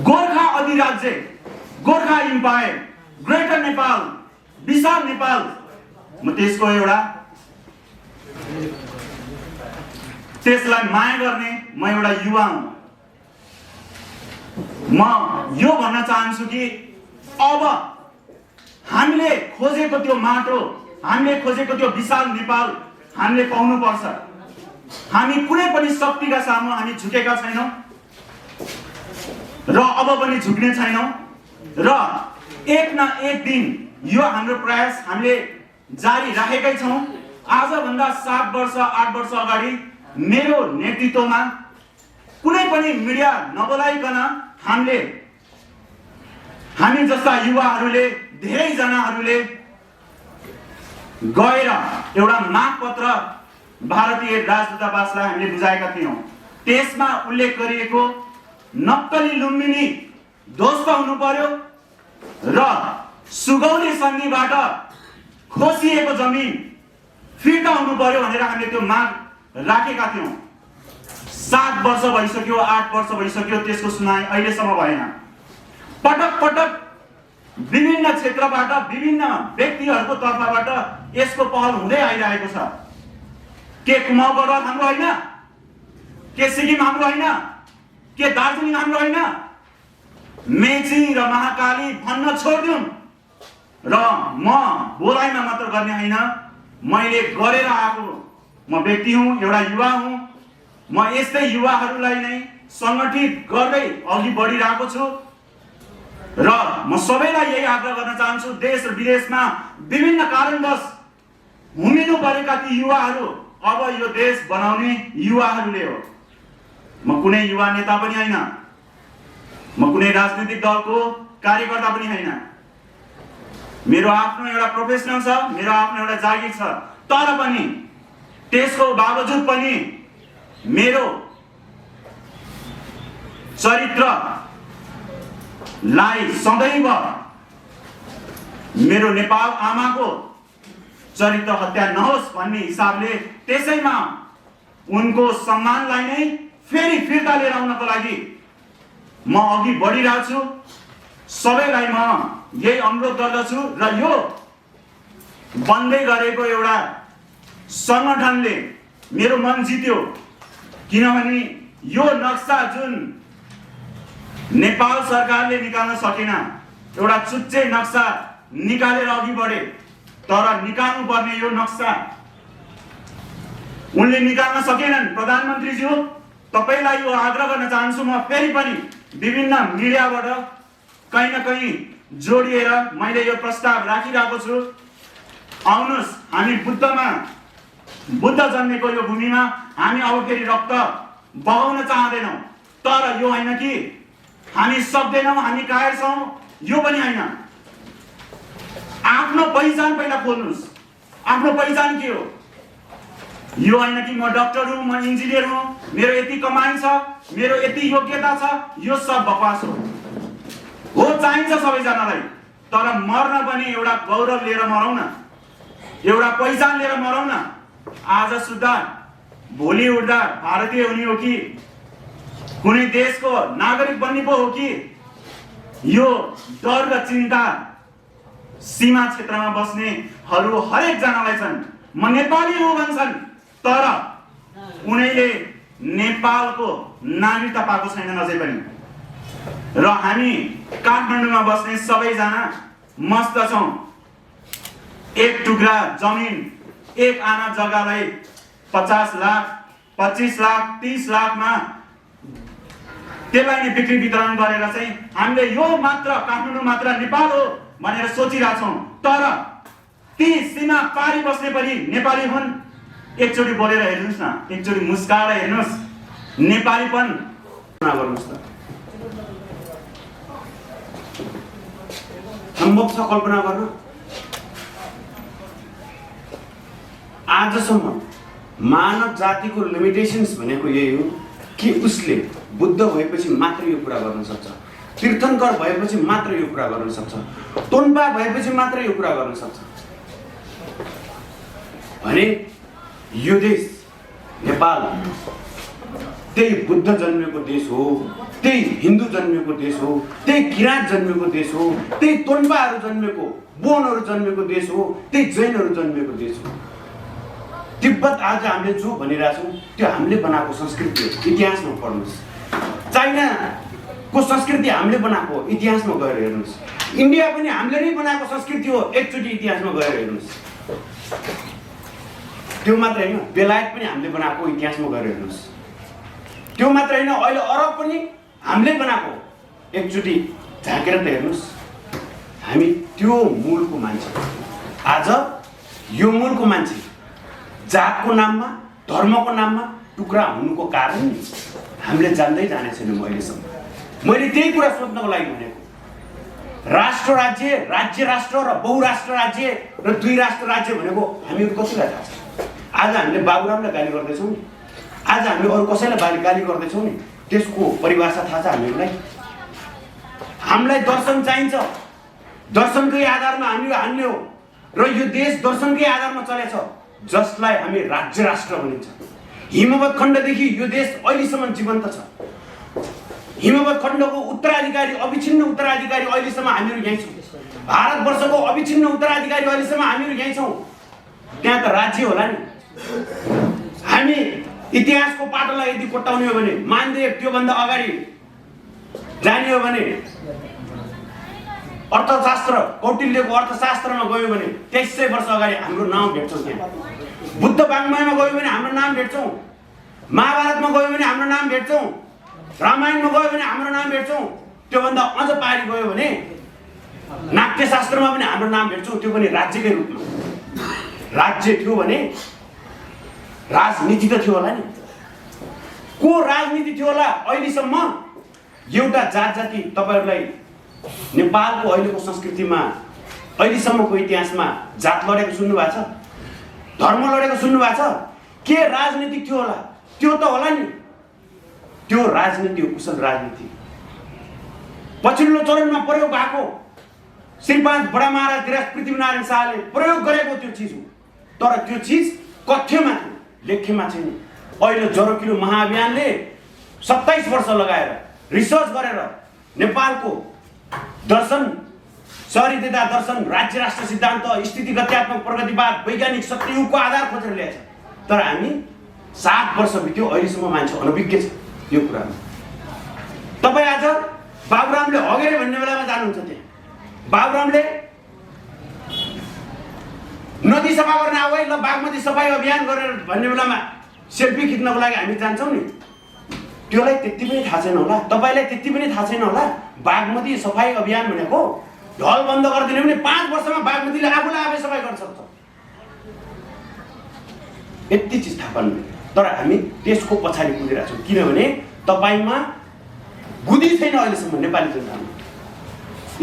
गोर्खा अधिराज्य, गोर्खा इम्पायर, ग्रेटर नेपाल, विशाल नेपाल म त्यसको एउटा त्यसलाई माया गर्ने म एउटा युवा हुँ। म यो भन्न चाहन्छु कि अब हामीले खोजेको त्यो माटो, हामीले खोजेको त्यो विशाल नेपाल हामीले पाउनु पर्छ। हामी कुनै पनि शक्तिका सामु हामी झुकेका छैनौँ र अब पनि झुक्ने छैनौँ र एक न एक दिन यो हाम्रो प्रयास हामीले जारी राखेकै छौँ। आजभन्दा 7 वर्ष 8 वर्ष अगाडि मेरो नेतृत्वमा कुनै पनि मिडिया नबोलाइकन हामी जस्ता युवाहरूले धेरैजनाहरूले गएर एउटा मागपत्र भारतीय राजदूतावासलाई हामीले बुझाएका थियौँ। त्यसमा उल्लेख गरिएको नक्कली लुम्बिनी ध्वस्त हुनु पर्यो र सुगौली सन्धिबाट खोसिएको जमिन फिर्ता हुनु पर्यो भनेर हामीले त्यो माग राखेका थियौँ। 7 वर्ष भइसक्यो, 8 वर्ष भइसक्यो, त्यसको सुनाइ अहिलेसम्म भएन। पटक पटक विभिन्न क्षेत्रबाट विभिन्न व्यक्तिहरूको तर्फबाट यसको पहल हुँदै आइरहेको छ। के कुमाउ गढवाल हाम्रो होइन? के सिक्किम हाम्रो होइन? के दार्जिलिङ हाम्रो होइन? मेची र महाकाली भन्न छोडिदिउँ र म बोलाइमा मात्र गर्ने होइन, मैले गरेर आएको म व्यक्ति हुँ, एउटा युवा हुँ। म यस्तै युवाहरूलाई नै सङ्गठित गर्दै अघि बढिरहेको छु र म सबैलाई यही आग्रह गर्न चाहन्छु, देश र विदेशमा विभिन्न कारणवश हुमिनु परेका ती युवाहरू अब यो देश बनाउने युवाहरूले हो। म कुनै युवा नेता पनि होइन, म कुनै राजनीतिक दलको कार्यकर्ता पनि होइन। मेरो आफ्नो एउटा प्रोफेसनल छ, मेरो आफ्नो एउटा जागिर छ। तर पनि त्यसको बावजुद पनि मेरो चरित्रलाई सदैव मेरो नेपाल आमाको चरित्र हत्या नहोस् भन्ने हिसाबले त्यसैमा उनको सम्मानलाई नै फेरि फिर्ता लिएर आउनको लागि म अघि बढिरहेको छु। सबैलाई म यही अनुरोध गर्दछु र यो बन्दै गरेको एउटा संगठनले मेरो मन जित्यो, किनभने यो नक्सा जुन नेपाल सरकारले निकाल्न सकेन, एउटा चुच्चे नक्सा निकालेर अघि बढे, तर निकाल्नु पर्ने यो नक्सा उनले निकाल्न सकेनन्। प्रधानमन्त्रीज्यू, तपाईलाई यो आग्रह गर्न चाहन्छु म फेरि पनि विभिन्न मिडियाबाट कहीँ न कहीँ जोडिएर मैले यो प्रस्ताव राखिरहेको छु। आउनुहोस्, हामी बुद्ध जन्मेको यो भूमिमा हामी अब फेरि रक्त बगाउन चाहँदैनौँ। तर यो होइन कि हामी सक्दैनौँ, हामी कायर छौँ, यो पनि होइन। आफ्नो पहिचान पहिला खोल्नुहोस्। आफ्नो पहिचान के हो? यो होइन कि म डक्टर हुँ, म इन्जिनियर हुँ, मेरो यति कमाइ छ, मेरो यति योग्यता छ, यो सब बकवास हो। चाहिन्छ सबैजनालाई, तर मर्न पनि एउटा गौरव लिएर मरौँ न, एउटा पहिचान लिएर मरौँ न। आज सुत्दा भोलि उठ्दा भारतीय हुने हो कि कुनै देशको नागरिक बन्ने पो हो कि यो डर र चिन्ता सीमा क्षेत्रमा बस्नेहरू हरेक जनालाई छन्। म नेपाली हो भन्छन्, तर उनीले नेपालको नागरिकता पाएको छैनन् अझै पनि। र हामी काठमाडौँमा बस्ने सबैजना मस्त छौँ। एक टुक्रा जमिन, एक आना जग्गालाई 50 लाख, 25 लाख, 30 लाखमा त्यसलाई नै बिक्री वितरण गरेर चाहिँ हामीले यो मात्र काठमाडौँ मात्र नेपाल हो भनेर सोचिरहेछौँ। तर ती सीमा पारी बस्ने पनि नेपाली हुन्। एकचोटि बोलेर हेर्नुहोस् न, एकचोटि मुस्काएर हेर्नुहोस्, नेपालीपन गर्नुहोस् त। सम्भव छ कल्पना गर्न? आजसम्म मानव जातिको लिमिटेशन्स भनेको यही हो कि उसले बुद्ध भएपछि मात्र यो कुरा गर्न सक्छ, तीर्थङ्कर भएपछि मात्र यो कुरा गर्न सक्छ, तोन्पा भएपछि मात्र यो कुरा गर्न सक्छ भने यो देश नेपाल त्यही बुद्ध जन्मेको देश हो, त्यही हिन्दू जन्मेको देश हो, त्यही किराँत जन्मेको देश हो, त्यही तोन्पाहरू जन्मेको बोनहरू जन्मेको देश हो, त्यही जैनहरू जन्मेको देश हो। तिब्बत आज हामीले जो भनिरहेछौँ त्यो हामीले बनाएको संस्कृति हो, इतिहासमा पढ्नुहोस्। चाइनाको संस्कृति हामीले बनाएको इतिहासमा गएर हेर्नुहोस्। इन्डिया पनि हामीले नै बनाएको संस्कृति हो, एकचोटि इतिहासमा गएर हेर्नुहोस्। त्यो मात्र होइन, बेलायत पनि हामीले बनाएको इतिहासमा गएर हेर्नुहोस्। त्यो मात्र होइन, अहिले अरब पनि हामीले बनाएको, एकचोटि झाँकेर त हेर्नुहोस्। हामी त्यो मूलको मान्छे। आज यो मूलको मान्छे जातको नाममा, धर्मको नाममा टुक्रा हुनुको कारण हामीले जान्दै जाने छैनौँ अहिलेसम्म। मैले त्यही कुरा सोध्नको लागि भनेको, राष्ट्र राज्य, राज्य राष्ट्र र बहुराष्ट्र राज्य र दुई राष्ट्र राज्य भनेको हामीहरू कसैलाई थाहा छ? आज हामीले बाबुरामलाई गाली गर्दैछौँ नि, आज हामीले अरू कसैलाई गाली गर्दैछौँ नि, त्यसको परिभाषा थाहा छ हामीहरूलाई? हामीलाई दर्शन चाहिन्छ, दर्शनकै आधारमा हामी हान्ने हो र यो देश दर्शनकै आधारमा चलेछ, जसलाई हामी राज्य राष्ट्र भनिन्छ। हिमवत खण्डदेखि यो देश अहिलेसम्म जीवन्त छ। हिमवत खण्डको उत्तराधिकारी, अविच्छिन्न उत्तराधिकारी अहिलेसम्म हामीहरू यहीँ छौँ। भारतवर्षको अविच्छिन्न उत्तराधिकारी अहिलेसम्म हामीहरू यहीँ छौँ। त्यहाँ त राज्य होला नि। हामी इतिहासको पाटोलाई यदि कोट्याउने हो भने, मानदेव त्योभन्दा अगाडि जाने हो भने, अर्थशास्त्र कौटिल्यको अर्थशास्त्रमा गयो भने 2300 वर्ष अगाडि हाम्रो नाम भेट्छौँ। त्यहाँ बुद्ध वाङ्मयमा गयो भने हाम्रो नाम भेट्छौँ, महाभारतमा गयो भने हाम्रो नाम भेट्छौँ, रामायणमा गयो भने हाम्रो नाम भेट्छौँ। त्योभन्दा अझ पारी गयो भने नाट्यशास्त्रमा पनि हाम्रो नाम भेट्छौँ, त्यो पनि राज्यकै रूपमा। राज्य थियो भने राजनीति त थियो होला नि। को राजनीति थियो होला? अहिलेसम्म एउटा जात जाति तपाईँहरूलाई नेपालको अहिलेको संस्कृतिमा, अहिलेसम्मको इतिहासमा जात लडेको सुन्नु भएको छ? धर्म लडेको सुन्नु भएको छ? के राजनीति थियो होला? त्यो त होला नि। त्यो राजनीति हो, कुशल राजनीति। पछिल्लो चरणमा प्रयोग भएको श्री 5 बडा महाराज धीराज पृथ्वीनारायण शाहले प्रयोग गरेको त्यो चिज हो। तर त्यो चिज कथ्यमा थियो, लेख्यमा छैन। अहिले जरो किलो महाअभियानले 27 वर्ष लगाएर रिसर्च गरेर नेपालको दर्शन, शहरी तथा दर्शन, राज्य राष्ट्र सिद्धान्त, स्थितिगत्यात्मक प्रगतिवाद, वैज्ञानिक सत्ययुगको आधार खोजेर ल्याएछ। तर हामी 7 वर्ष बित्यो, अहिलेसम्म मान्छे अनभिज्ञ छ यो कुरामा। तपाईँ आज बाबुरामले हगेरे भन्ने बेलामा जानुहुन्छ, त्यहाँ बाबुरामले नदी सफा गर्न आऊ है, ल बागमती सफाई अभियान गरेर भन्ने बेलामा सेल्फी खिच्नको लागि हामी जान्छौँ नि। त्योलाई त्यति पनि थाहा छैन होला, तपाईँलाई त्यति पनि थाहा छैन होला। बागमती सफाई अभियान भनेको ढल बन्द गरिदिने भने 5 वर्षमा बागमतीले आफूलाई आफै सफाई गर्न सक्छ। यति चिज थाहा पाउनु। तर हामी त्यसको पछाडि कुदिरहेको छौँ, किनभने तपाईँमा बुद्धि छैन अहिलेसम्म नेपाली जनतामा।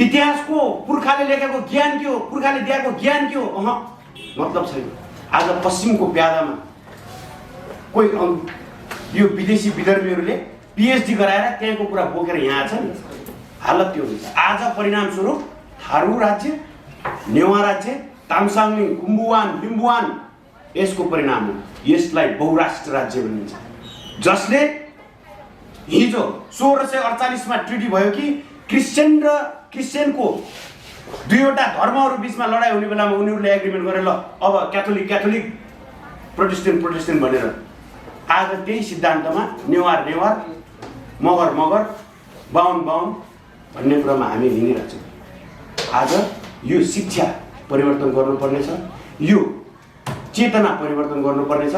इतिहासको पुर्खाले लेखेको ज्ञान के हो, पुर्खाले दिएको ज्ञान के हो, मतलब छैन। आज पश्चिमको प्यादामा कोही यो विदेशी विधर्मीहरूले पिएचडी गराएर त्यहाँको कुरा बोकेर यहाँ छ नि, हालत त्यो हुन्छ। आज परिणामस्वरूप थारू राज्य, नेवा राज्य, तामसाङलिङ, कुम्बुवान, लिम्बुवान यसको परिणाम हो। यसलाई बहुराष्ट्र राज्य भनिन्छ, जसले हिजो 1648 मा ट्रिटी भयो कि क्रिस्चियन र क्रिस्चियनको दुईवटा धर्महरू बिचमा लडाइँ हुने बेलामा उनीहरूले एग्रिमेन्ट गरेर ल अब क्याथोलिक क्याथोलिक, प्रोटेस्टेन्ट प्रोटेस्टेन्ट भनेर। आज त्यही सिद्धान्तमा नेवार नेवार, मगर मगर, बाहुन बाहुन भन्ने कुरामा हामी हिँडिरहेछौँ। आज यो शिक्षा परिवर्तन गर्नुपर्नेछ, यो चेतना परिवर्तन गर्नुपर्नेछ,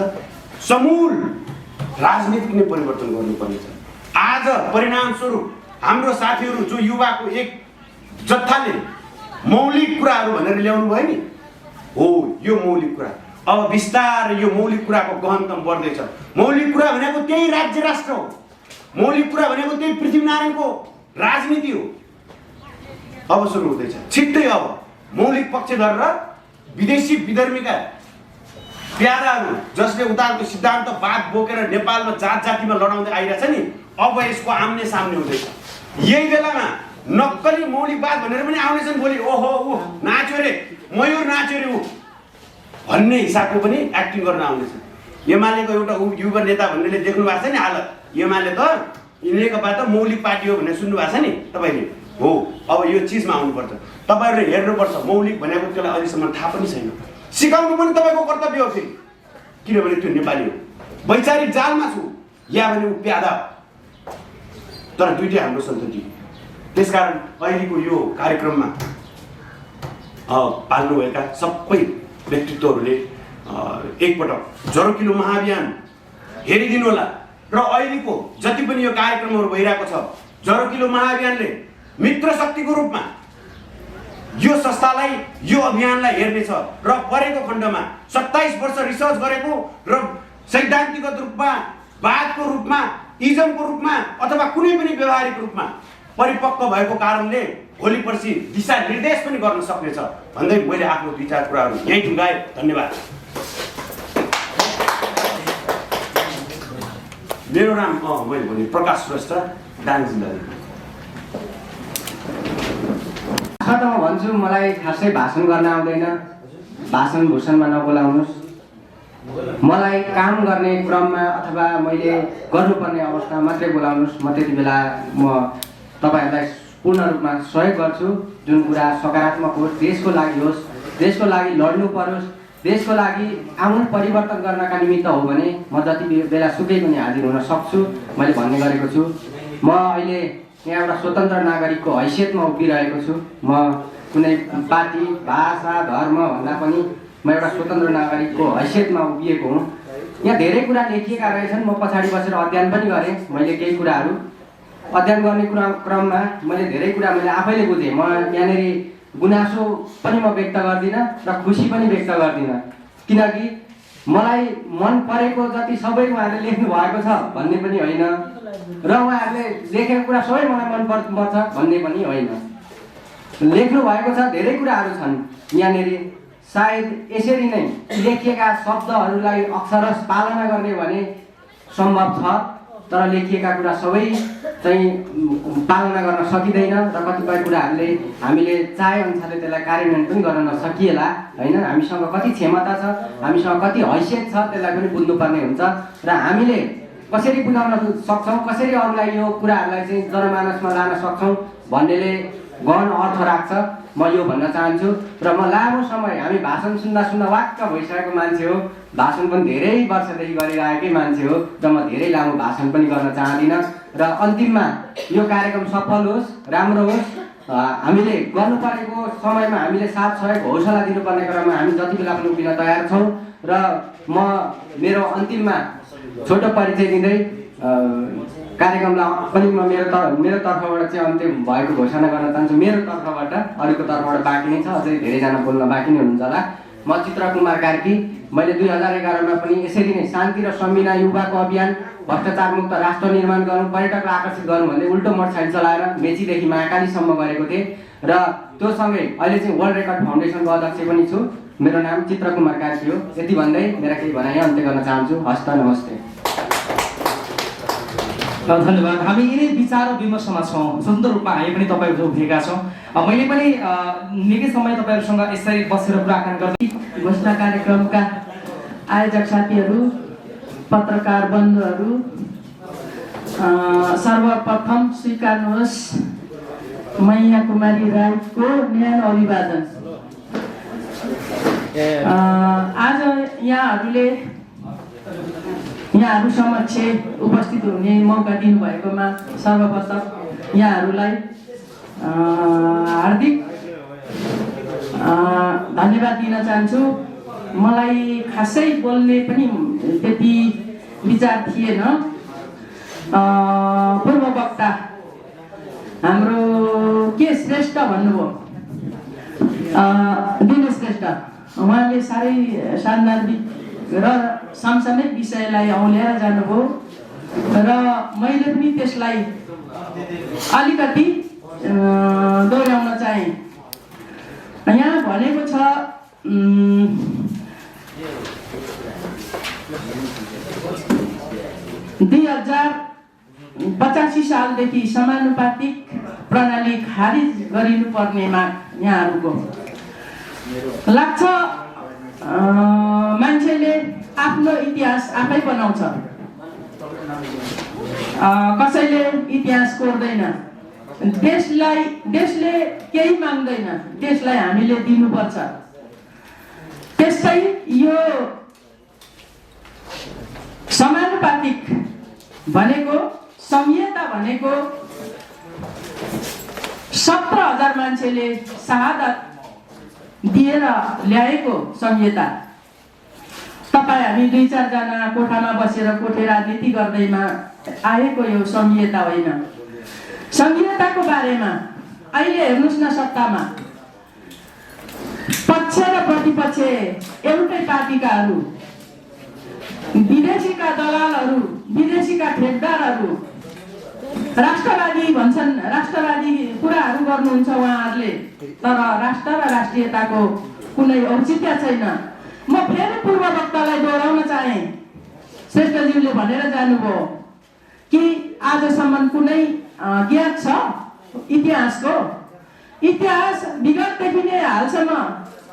समूल राजनीतिक नै परिवर्तन गर्नुपर्नेछ। आज परिणामस्वरूप हाम्रो साथीहरू जो युवाको एक जत्थाले मौलिक कुराहरू भनेर ल्याउनु भयो नि, हो यो मौलिक कुरा। अब बिस्तारै यो मौलिक कुराको गहनतम बढ्दैछ। मौलिक कुरा भनेको त्यही राज्य राष्ट्र हो, मौलिक कुरा भनेको त्यही पृथ्वीनारायणको राजनीति हो। अब सुरु हुँदैछ छिट्टै। अब मौलिक पक्षधर र विदेशी विधर्मीका प्यादाहरू जसले उतारको सिद्धान्त बात बोकेर नेपालमा जात जातिमा लडाउँदै आइरहेछ नि, अब यसको आम्ने सामने हुँदैछ। यही बेलामा नक्कली मौलिकवाद भनेर पनि आउनेछन् भोलि। ओहो ऊ नाच्यो रे, मयूर नाच्यो रे ऊ भन्ने हिसाबको पनि एक्टिङ गर्न आउनेछन्। एमालेको एउटा युवा नेता भन्नेले देख्नु भएको छ नि हालत। एमाले त नेकपा त मौलिक पार्टी हो भनेर सुन्नु भएको छ नि तपाईँले? हो, अब यो चिजमा आउनुपर्छ। तपाईँहरूले हेर्नुपर्छ मौलिक भनेको त्यसलाई अहिलेसम्म थाहा पनि छैन। सिकाउनु पनि तपाईँको कर्तव्य हो फेरि, किनभने त्यो नेपाली हो। वैचारिक जालमा छु या भने ऊ प्यादा, तर दुइटै हाम्रो सन्तति। त्यसकारण अहिलेको यो कार्यक्रममा पाल्नुभएका सबै व्यक्तित्वहरूले एकपटक जरो किलो महाअभियान हेरिदिनु होला र अहिलेको जति पनि यो कार्यक्रमहरू भइरहेको छ, जरो किलो महाअभियानले मित्र शक्तिको रूपमा यो संस्थालाई, यो अभियानलाई हेर्नेछ र परेको खण्डमा 27 वर्ष रिसर्च गरेको र सैद्धान्तिक रूपमा, वादको रूपमा, इजमको रूपमा अथवा कुनै पनि व्यवहारिक रूपमा परिपक्व भएको कारणले भोलि पर्सि दिशा निर्देश पनि गर्न सक्नेछ भन्दै मैले आफ्नो 2-4 कुराहरू यहीँ टुङ्गाएँ। धन्यवाद। मेरो नाम मैले भने प्रकाश श्रेष्ठ, डाङ्ग जिल्ला। म भन्छु मलाई खासै भाषण गर्न आउँदैन, भाषण भूषणमा नबोलाउनुहोस्। मलाई काम गर्ने क्रममा अथवा मैले गर्नुपर्ने अवस्थामा मात्रै बोलाउनुहोस्। म त्यति बेला म तपाईँहरूलाई पूर्ण रूपमा सहयोग गर्छु। जुन कुरा सकारात्मक होस्, देशको लागि होस्, देशको लागि लड्नु परोस्, देशको लागि आमूल परिवर्तन गर्नका निमित्त हो भने म जति बेला सुकै पनि हाजिर हुन सक्छु मैले भन्ने गरेको छु। म अहिले यहाँ एउटा स्वतन्त्र नागरिकको हैसियतमा उभिरहेको छु। म कुनै पार्टी, भाषा, धर्म भन्दा पनि म एउटा स्वतन्त्र नागरिकको हैसियतमा उभिएको हुँ। यहाँ धेरै कुरा लेखिएका रहेछन्। म पछाडि बसेर अध्ययन पनि गरेँ। मैले केही कुराहरू अध्ययन गर्ने क्रममा मैले धेरै कुरा मैले आफैले बुझेँ। म यहाँनिर गुनासो पनि म व्यक्त गर्दिनँ र खुसी पनि व्यक्त गर्दिनँ, किनकि मलाई मन परेको जति सबै उहाँहरूले लेख्नु भएको छ भन्ने पनि होइन र उहाँहरूले लेखेको कुरा सबै मलाई मन पर्छ भन्ने पनि होइन। लेख्नु भएको छ, धेरै कुराहरू छन् यहाँनिर। सायद यसरी नै लेखिएका शब्दहरूलाई अक्षरश पालना गर्ने भने सम्भव छ, तर लेखिएका कुरा सबै चाहिँ पालना गर्न सकिँदैन र कतिपय कुराहरूले हामीले चाहे अनुसारले त्यसलाई कार्यान्वयन पनि गर्न नसकिएला होइन। हामीसँग कति क्षमता छ, हामीसँग कति हैसियत छ त्यसलाई पनि बुझ्नुपर्ने हुन्छ र हामीले कसरी बुझाउन सक्छौँ, कसरी अरूलाई यो कुराहरूलाई चाहिँ जनमानसमा लान सक्छौँ भन्नेले गहन अर्थ राख्छ। म यो भन्न चाहन्छु र म लामो समय हामी भाषण सुन्दा वाक्क भइसकेको मान्छे हो। भाषण पनि धेरै वर्षदेखि गरिरहेकै मान्छे हो र म धेरै लामो भाषण पनि गर्न चाहदिनँ र अन्तिममा यो कार्यक्रम सफल होस्, राम्रो होस्। हामीले गर्नुपर्नेको समयमा हामीले साथ सहयोग हौसला दिनुपर्ने क्रममा हामी जति बेला पनि उभिन तयार छौँ र म मेरो अन्तिममा छोटो परिचय दिँदै कार्यक्रमलाई पनि म मेरो तर्फबाट चाहिँ अन्त्य भएको घोषणा गर्न चाहन्छु। मेरो तर्फबाट, अरूको तर्फबाट बाँकी नै छ, अझै धेरैजना बोल्न बाँकी नै हुनुहुन्छ होला। म चित्र कुमार कार्की। मैले 2011मा पनि यसरी नै शान्ति र संविधान युवाको अभियान, भ्रष्टाचार मुक्त राष्ट्र निर्माण गर्नु, पर्यटकलाई आकर्षित गर्नु भन्दै उल्टो मोटरसाइकल चलाएर मेचीदेखि महाकालीसम्म गरेको थिएँ र त्यो सँगै अहिले चाहिँ वर्ल्ड रेकर्ड फाउन्डेसनको अध्यक्ष पनि छु। मेरो नाम चित्र कुमार कार्की हो। यति भन्दै मेरा केही भनाइ अन्त्य गर्न चाहन्छु। हस्त, नमस्ते। धन्यवाद। हामी यिनै विचार र विमर्शमा छौँ। स्वतन्त्र रूपमा हामी पनि तपाईँहरू उभिएका छौँ। मैले पनि निकै समय तपाईँहरूसँग यसरी बसेर कुराकानी गर्दै घोषणा कार्यक्रमका आयोजक साथीहरू, पत्रकार बन्धुहरू, सर्वप्रथम स्वीकार्नुहोस् मैया कुमारी राईको न्यानो अभिवादन। आज यहाँहरू समक्ष उपस्थित हुने मौका दिनुभएकोमा सर्वप्रथम यहाँहरूलाई हार्दिक धन्यवाद दिन चाहन्छु। मलाई खासै बोल्ने पनि त्यति विचार थिएन। पूर्व वक्ता हाम्रो के श्रेष्ठ भन्नुभयो, दिनेश श्रेष्ठ, उहाँले साह्रै सान्दर्भिक र समसामयिक विषयलाई औल्याएर जानुभयो र मैले पनि त्यसलाई अलिकति दोहोऱ्याउन चाहेँ। यहाँ भनेको छ 2085 सालदेखि समानुपातिक प्रणाली खारिज गरिनुपर्नेमा यहाँहरूको लाग्छ। मान्छेले आफ्नो इतिहास आफै बनाउँछ, कसैले इतिहास कोर्दैन। देशले केही माग्दैन, देशलाई हामीले दिनुपर्छ। त्यसै यो समानुपातिक भनेको, संहिता भनेको 17,000 मान्छेले शहादत दिएर ल्याएको संहिता। तपाईँ हामी 2-4 जना कोठामा बसेर कोठे राजनीति गर्दैमा आएको यो संहिता होइन। संहिताको बारेमा अहिले हेर्नुहोस् न, सत्तामा पक्ष र प्रतिपक्ष एउटै पार्टीकाहरू, विदेशीका दलालहरू, विदेशीका ठेकदारहरू, राष्ट्रवादी भन्छन्, राष्ट्रवादी कुराहरू गर्नुहुन्छ उहाँहरूले, तर राष्ट्र र राष्ट्रियताको कुनै औचित्य छैन। म फेरि पूर्व वक्तालाई दोहोऱ्याउन चाहे, श्रेष्ठज्यूले भनेर जानुभयो कि आजसम्म कुनै ज्ञात छ इतिहासको? इतिहास विगतदेखि नै हालसम्म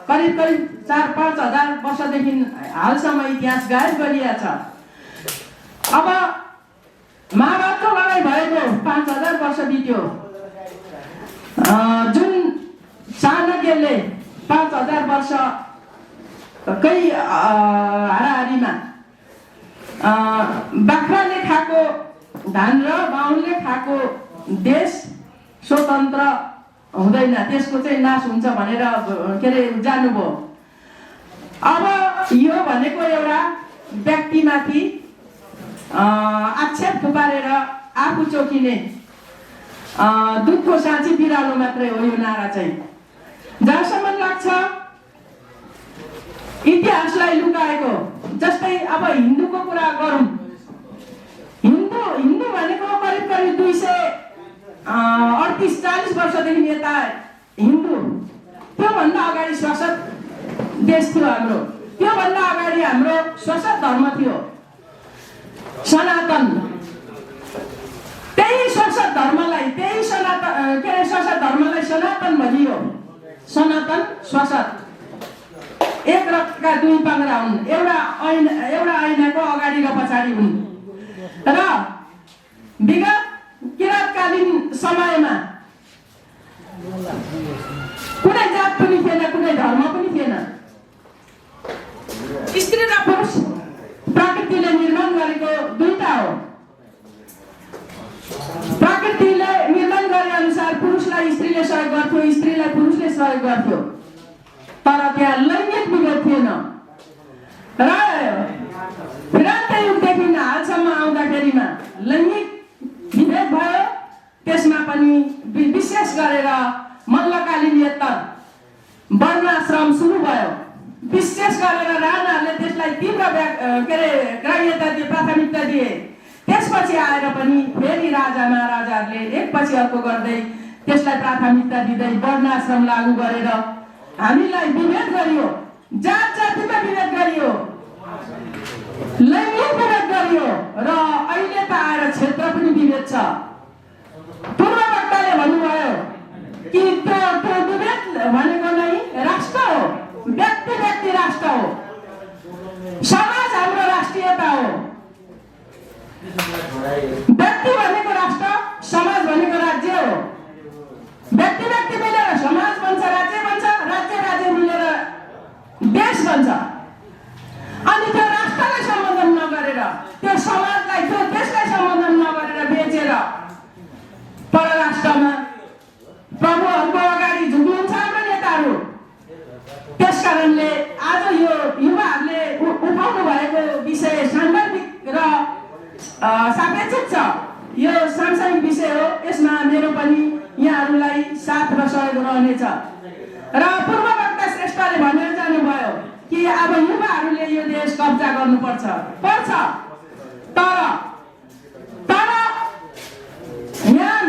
करिब 4-5 हजार वर्षदेखि हालसम्म इतिहास गायब गरिएको छ। अब महाभारतको लडाइँ भएको 5,000 वर्ष बित्यो, जुन चाणक्यले 5,000 वर्षकै हाराहारीमा बाख्राले खाएको धान र बाहुनले खाएको देश स्वतन्त्र हुँदैन, त्यसको चाहिँ नाश हुन्छ भनेर के अरे जानुभयो। अब यो भनेको एउटा व्यक्तिमाथि आक्षेप थुपारेर आफू चोकिने दुधको साँची बिरालो मात्रै हो यो नारा चाहिँ। जहाँसम्म लाग्छ इतिहासलाई लुकाएको, जस्तै अब हिन्दूको कुरा गरौँ, हिन्दू भनेको करिब 238-40 वर्षदेखि यता हिन्दू, त्योभन्दा अगाडि शासक देश थियो हाम्रो, त्योभन्दा अगाडि हाम्रो शासक धर्म थियो सनातन। त्यही शासक धर्मलाई, त्यही सनातन के अरे शासक धर्मलाई सनातन भनियो। सनातन शासक एक रथका 2 पाङ्ग्रा हुन्, एउटा ऐनाको अगाडि र पछाडि हुन्। र विगत किराँतकालीन समयमा कुनै जात पनि थिएन, कुनै धर्म पनि थिएन। स्त्री र पुरुष प्रकृतिले निर्माण गरेको दुईटा हो। प्रकृतिले निर्माण गरे अनुसार पुरुषलाई स्त्रीले सहयोग गर्थ्यो, स्त्रीलाई पुरुषले सहयोग गर्थ्यो, तर त्यहाँ लैङ्गिक विभेद थिएन। र किराँत युगदेखि हालसम्म आउँदाखेरिमा लैङ्गिक विभेद भयो। त्यसमा पनि विशेष गरेर मल्लकालीनोत्तर वर्णाश्रम सुरु भयो। विशेष गरेर राणाहरूले त्यसलाई तीव्र के अरे ग्राह्यता दिए, प्राथमिकता दिए। त्यसपछि आएर पनि फेरि राजा महाराजाहरूले एकपछि अर्को गर्दै त्यसलाई प्राथमिकता दिँदै वर्णाश्रम लागू गरेर हामीलाई विभेद गरियो, जात जातिमा विभेद गरियो, लैङ्गिक विभेद गरियो, र अहिले त आएर क्षेत्र पनि विभेद छ। पूर्व वक्ताले भन्नुभयो कि त्यो विभेद भनेको नै राष्ट्र हो, व्यक्ति राष्ट्र हो, समाज हाम्रो राष्ट्रियता हो। व्यक्ति भनेको राष्ट्र, समाज भनेको राज्य हो। व्यक्ति मिलेर समाज बन्छ, राज्य बन्छ, राज्य मिलेर देश बन्छ। अनि त्यो राष्ट्रलाई सम्बोधन नगरेर, त्यो समाजलाई, त्यो देशलाई सम्बोधन नगरेर बेचेर परराष्ट्रमा प्रभुहरूको अगाडि झुक्नुहुन्छ हाम्रो नेताहरू। त्यसकारणले आज यो युवाहरूले उठाउनु भएको विषय सान्दर्भिक र सापेक्षिक छ, यो सांसारिक विषय हो। यसमा मेरो पनि यहाँहरूलाई साथ र सहयोग रहनेछ। र पूर्व वक्ता श्रेष्ठले भनेर जानुभयो कि अब युवाहरूले यो देश कब्जा गर्नुपर्छ, तर यहाँ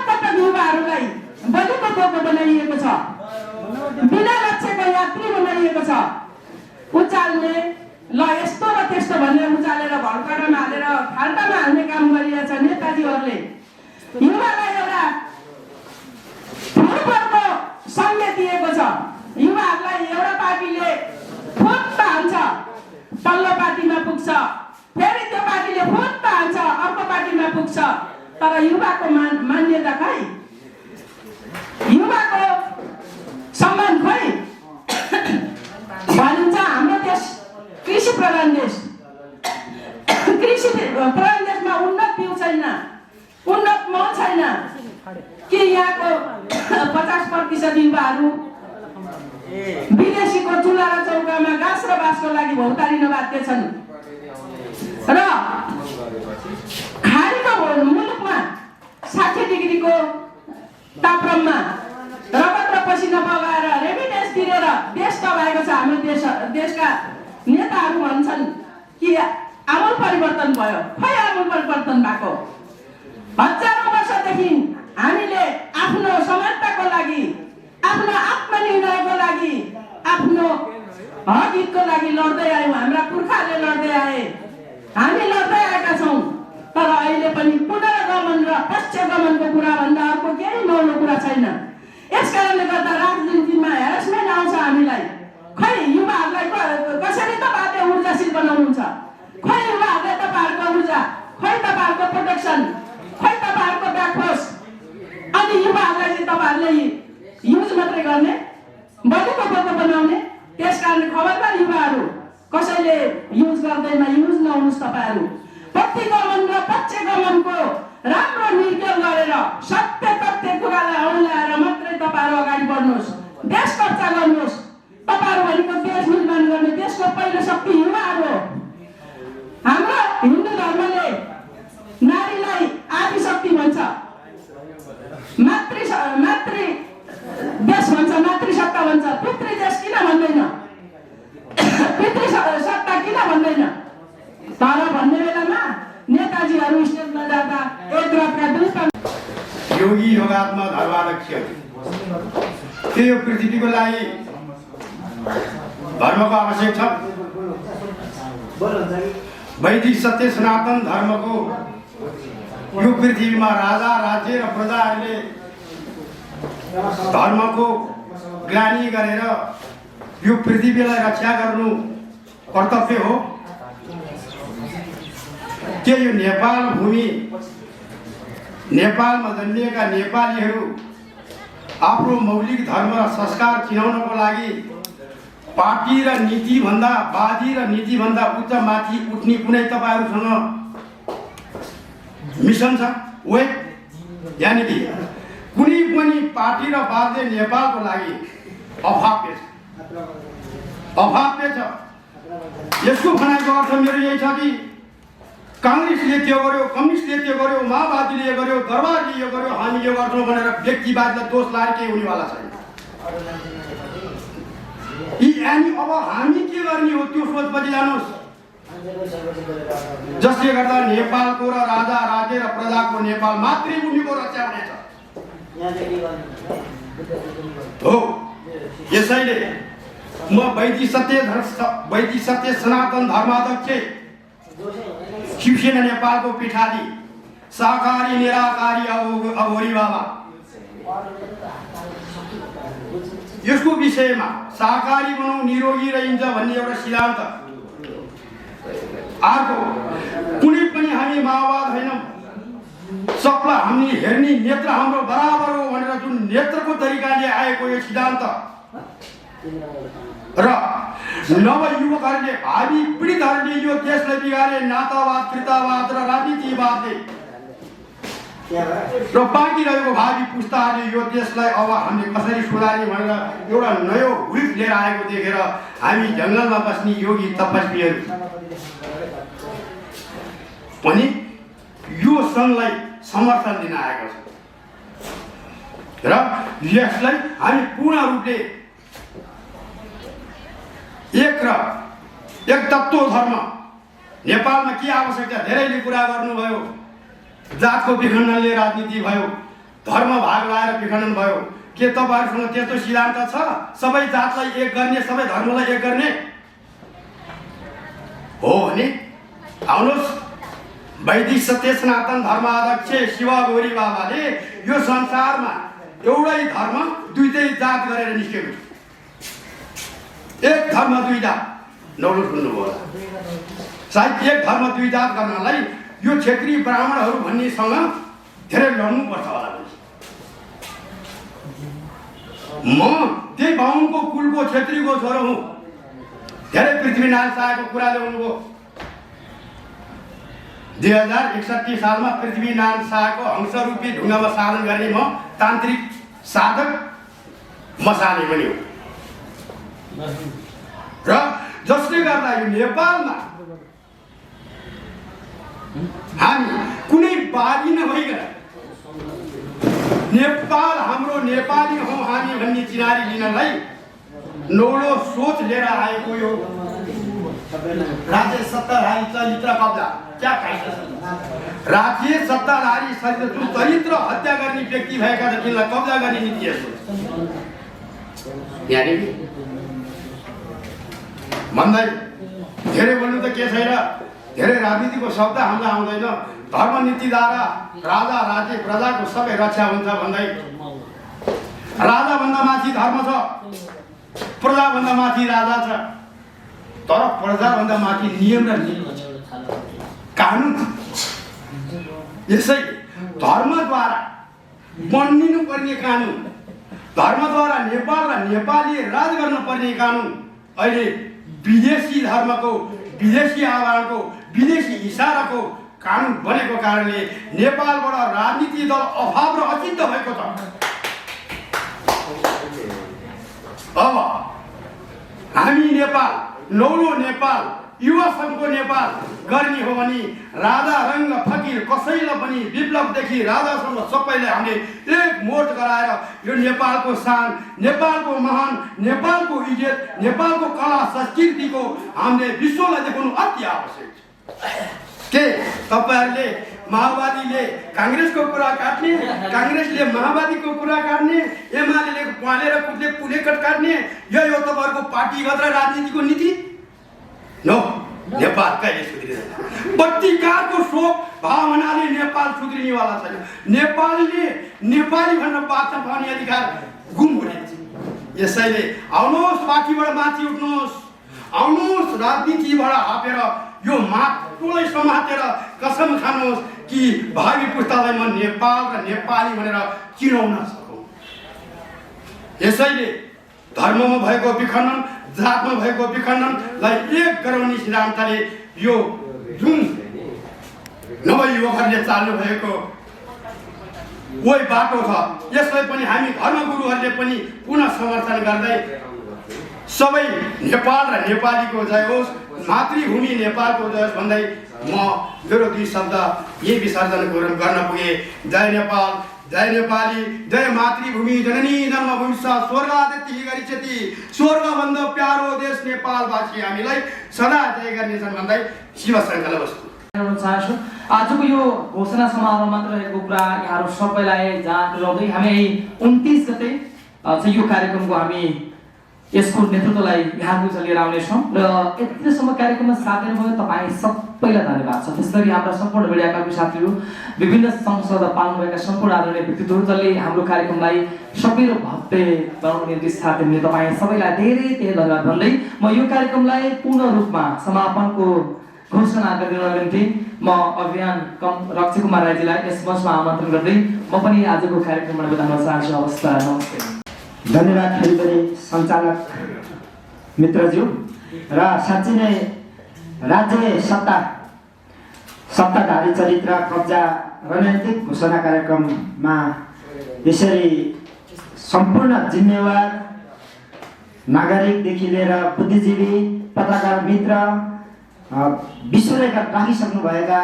पटक युवाहरूलाई बलिको टोको बनाइएको छ, बिना लक्ष्यको यात्री बनाइएको छ। उचाल्ने, ल यस्तो र त्यस्तो भनेर उचालेर भड्काउनमा हालेर खाल्टामा हाल्ने काम गरिरहेछ नेताजीहरूले। युवालाई एउटा फुटबलको संज्ञा दिएको छ। युवाहरूलाई एउटा पार्टीले फुट हान्छ, पल्लो पार्टीमा पुग्छ, फेरि त्यो पार्टीले फुट हान्छ, अर्को पार्टीमा पुग्छ। तर युवाको मान्यता खै, युवाको सम्मान खै। भनिन्छ हाम्रो देश कृषि प्रधान देश, कृषि प्रधान देशमा उन्नत बिउ छैन, उन्नत मल छैन कि यहाँको 50% युवाहरू विदेशीको चुल्हा र चौकामा घाँस र बाँसको लागि भौतारिन बाध्य छन् र खाडीको मुलुकमा 60 डिग्रीको तापक्रममा रगत र पसिना बगाएर रेमिटेन्स तिरेर देश दबाएको छ। हाम्रो देशका नेताहरू भन्छन् कि आमूल परिवर्तन भयो, खै आमूल परिवर्तन भएको? हजारौँ वर्षदेखि हामीले आफ्नो समानताको लागि, आफ्नो आत्मनिर्णयको लागि, आफ्नो हक हितको लागि लड्दै आयौँ। हाम्रा पुर्खाहरूले लड्दै आए, हामी लड्दै आएका छौँ। तर अहिले पनि पुनर्गमन र पश्चगमनको कुरा भन्दा अर्को केही नौलो कुरा छैन। यस कारणले गर्दा राजनीतिमा हेरेसमेन्ट आउँछ हामीलाई। खै युवाहरूलाई कसरी तपाईँहरूले ऊर्जाशील बनाउनुहुन्छ? खै युवाहरूलाई तपाईँहरूको ऊर्जा, खै तपाईँहरूको प्रोटेक्सन, खै तपाईँहरूको ब्याकफोर्स? अनि युवाहरूलाई चाहिँ तपाईँहरूले युज मात्रै गर्ने, बलिको पोको बनाउने। त्यस कारण खबरदार युवाहरू, कसैले युज गर्दैन, युज नहुनुहोस् तपाईँहरू। प्रतिगमन र पक्षगमनको राम्रो निर्णय गरेर सत्य तथ्य कुरालाई औँल्याएर मात्रै तपाईँहरू अगाडि बढ्नुहोस्, देश कब्जा गर्नुहोस्। तपाईँहरू भनेको देश निर्माण गर्ने देशको पहिलो शक्ति युवाहरू हो। हाम्रो हिन्दू धर्मले नारीलाई आदिशक्ति भन्छ, मातृ देश भन्छ, मातृसत्ता भन्छ। पितृ देश किन भन्दैन? पितृ सत्ता किन भन्दैन? तर भन्ने बेलामा नेताजीहरू स्टेजमा जाँदा एक रातका 2 पानी योगी योगात्मा धर्माध्यक्ष के यो पृथ्वीको लागि धर्मको आवश्यक छ? वैदिक सत्य सनातन धर्मको यो पृथ्वीमा राजा राज्य र प्रजाहरूले धर्मको ग्लानी गरेर यो पृथ्वीलाई रक्षा गर्नु कर्तव्य हो। के यो नेपाल भूमि, नेपालमा जन्मिएका नेपालीहरू आफ्नो मौलिक धर्म र संस्कार चिनाउनको लागि पार्टी र नीतिभन्दा, वादी र नीतिभन्दा उच्च माथि उठ्ने कुनै तपाईँहरूसँग मिसन छ? वेट यानि कि कुनै पनि पार्टी र वादले नेपालको लागि अभाव्य छ, अभाव्य छ। यसको भनाइको अर्थ मेरो यही छ कि काङ्ग्रेसले त्यो गर्यो, कम्युनिस्टले त्यो गर्यो, माओवादीले यो गर्यो, दरबारले यो गर्यो, हामी यो गर्छौँ भनेर व्यक्तिवादलाई दोष लाएर केही हुनेवाला छैन। अनि अब हामी के गर्ने हो त्यो सोचपछि जानुहोस्। जसले गर्दा नेपालको र राजा राज्य र प्रजाको, नेपाल मातृभूमिको रक्षा हुनेछ हो। यसैले म वैदिक सत्य सनातन धर्माध्यक्ष शिवसेना नेपालको पीठाधि शाकाहारी निराकारी अघोरी बाबा यसको विषयमा शाकाहारी बनाऊ निरोगी रहन्छ भन्ने एउटा सिद्धान्त, अर्को कुनै पनि हामी माओवाद होइनौँ, सबलाई हामी हेर्ने नेत्र हाम्रो बराबर हो भनेर जुन नेत्रको तरिकाले आएको यो सिद्धान्त र नवयुवकहरूले, भावी पीडितहरूले यो देशलाई बिगारे नातावाद, कृतावाद र राजनीतिवादले र बाँकी रहेको भावी पुस्ताहरूले यो देशलाई अब हामीले कसरी सुधार्ने भनेर एउटा नयाँ व्हिप लिएर आएको देखेर हामी जङ्गलमा बस्ने योगी तपस्वीहरू पनि यो सङ्घलाई समर्थन दिन आएको छ र यसलाई हामी पूर्ण रूपले एक तत्त्व धर्म नेपालमा के आवश्यक छ? धेरैले कुरा गर्नुभयो, जातको विखण्डनले राजनीति भयो, धर्म भाग लाएर विखण्डन भयो। के तपाईँहरूसँग त्यस्तो सिद्धान्त छ? सबै जातलाई एक गर्ने, सबै धर्मलाई एक गर्ने हो भने आउनुहोस्, वैदिक सत्य सनातन धर्माध्यक्ष शिव गौरी बाबाले यो संसारमा एउटै धर्म दुईटै जात गरेर निस्केको छ। एक धर्म दुई जात, नौलो सुन्नुभयो होला सायद। एक धर्म दुई जात गर्नलाई यो क्षेत्रीय ब्राह्मणहरू भन्नेसँग धेरै लड्नुपर्छ होला पनि। म त्यही बाहुनको कुलको छेत्रीको छोरो हुँ। धेरै पृथ्वीनारायण शाहको कुरा ल्याउनुभयो। 2061 सालमा पृथ्वीनारायण शाहको हंसरूपी ढुङ्गामा साधन गर्ने म तान्त्रिक साधक मसाले पनि हो। र जसले गर्दा यो नेपालमा हामी कुनै बाजी नभइकन नेपाल हाम्रो नेपाली हौ हामी भन्ने चिनारी लिनलाई नौलो सोच लिएर आएको यो राज्य सत्ताधारी चरित्र कब्जा क्या कायदा छ? राज्य सत्ताधारी चरित्र जुन चरित्र हत्या गर्ने व्यक्ति भएका छन् तिनलाई कब्जा गर्ने नीति यस्तो यानी भन्दै धेरै बोल्नु त के छैन। धेरै राजनीतिको शब्द हामीलाई आउँदैन। धर्म नीतिद्वारा राजा राज्य प्रजाको सबै रक्षा हुन्छ भन्दै राजाभन्दा माथि धर्म छ, प्रजाभन्दा माथि राजा छ, तर प्रजाभन्दा माथि नियम र कानुन छ। यसै धर्मद्वारा बनिनु पर्ने कानुन, धर्मद्वारा नेपाल र नेपाली राज गर्न पर्ने कानुन अहिले विदेशी धर्मको, विदेशी आवरणको, विदेशी इसाराको कानुन बनेको कारणले नेपालबाट राजनीति दल अभाव र अचिन्त्य भएको छ। अब हामी नेपाल नौलो नेपाल युवा सङ्घको नेपाल गर्ने हो भने राजा रङ्ग फकीर कसैलाई पनि विप्लवदेखि राजासम्म सबैलाई हामीले एक मोर्च गराएर यो नेपालको शान, नेपालको महान, नेपालको इज्जत, नेपालको कला संस्कृतिको हामीले विश्वलाई देखाउनु अति आवश्यक छ। के तपाईहरूले माओवादीले काङ्ग्रेसको कुरा काट्ने, काङ्ग्रेसले माओवादीको कुरा काट्ने, एमाले पालेर कुद्ने पुलेकट काट्ने, यो तपाईँहरूको पार्टीगत र राजनीतिको नीति नो। नेपाल कहिले सुध्रिँदैन। बत्तीकारको शोक भावनाले नेपाल सुध्रिनेवाला छैन। नेपालले नेपाली भनेर बाँच्न पाउने अधिकार गुम हुने। यसैले आउनुहोस् माथिबाट माथि उठ्नुहोस्, आउनुहोस् राजनीतिबाट हापेर यो माटोलाई समातेर कसम खानुहोस् कि भावी पुस्तालाई नेपाल र नेपाली भनेर चिनाउन सकौँ। यसैले धर्ममा भएको विखण्डन, जातमा भएको विखण्डनलाई एक गराउने सिद्धान्तले यो जुन नवयुवकहरूले चाल्नु भएको वही बाटो छ। यसलाई पनि हामी धर्मगुरुहरूले पनि पुनः समर्थन गर्दै सबै नेपाल र नेपालीको जय होस्, मातृभूमि नेपालको जय होस् भन्दै म मेरो दुई शब्द यही विसर्जन गर्न पुगे। जय नेपाल, जय नेपाली, जय मातृभूमि जननी जन्मभूमि स्वर्गादति गरिछति, स्वर्गभन्दा प्यारो देश नेपालवासी हामीलाई सदा जय गर्नेछन् भन्दै शिव सङ्कल्प बस्छु। चाहन्छु आजको यो घोषणा समारोह मात्र रहेको कुरा यहाँहरू सबैलाई रहँदै हामी 29 गते यो कार्यक्रमको हामी यसको नेतृत्वलाई यहाँको लिएर आउनेछौँ र यतिसम्म कार्यक्रममा साथ दिनुभयो तपाईँ सबैलाई धन्यवाद छ। त्यसरी हाम्रा सम्पूर्ण मिडियाका साथीहरू, विभिन्न संसदमा पाल्नुभएका सम्पूर्ण आदरणीय व्यक्तित्वहरू जसले हाम्रो कार्यक्रमलाई सबै र भव्य बनाउने निम्ति साथ दिने तपाईँ सबैलाई धेरै धेरै धन्यवाद भन्दै म यो कार्यक्रमलाई पूर्ण रूपमा समापनको घोषणा गरिदिनको निम्ति म अभियान रक्षी कुमार राईजीलाई यस मञ्चमा आमन्त्रण गर्दै म पनि आजको कार्यक्रमबाट बिदा हुन चाहन्छु। हवस्, नमस्ते। धन्यवाद फेरि पनि सञ्चालक मित्रज्यू। र साँच्चै नै राज्य सत्ताधारी चरित्र कब्जा रणनीतिक घोषणा कार्यक्रममा यसरी सम्पूर्ण जिम्मेवार नागरिकदेखि लिएर बुद्धिजीवी, पत्रकार मित्र, विश्व रेकर्ड राखिसक्नुभएका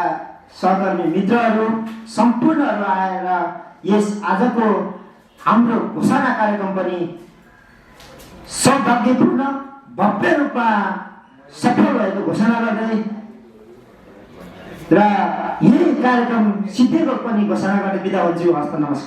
सहकर्मी मित्रहरू सम्पूर्णहरू आएर यस आजको हाम्रो घोषणा कार्यक्रम पनि सौभाग्यपूर्ण भव्य रूपमा सफल भएको घोषणा गर्दै र यही कार्यक्रम सिद्धिएको पनि घोषणा गर्दै बिदा हुन्छु। हस्त, नमस्कार।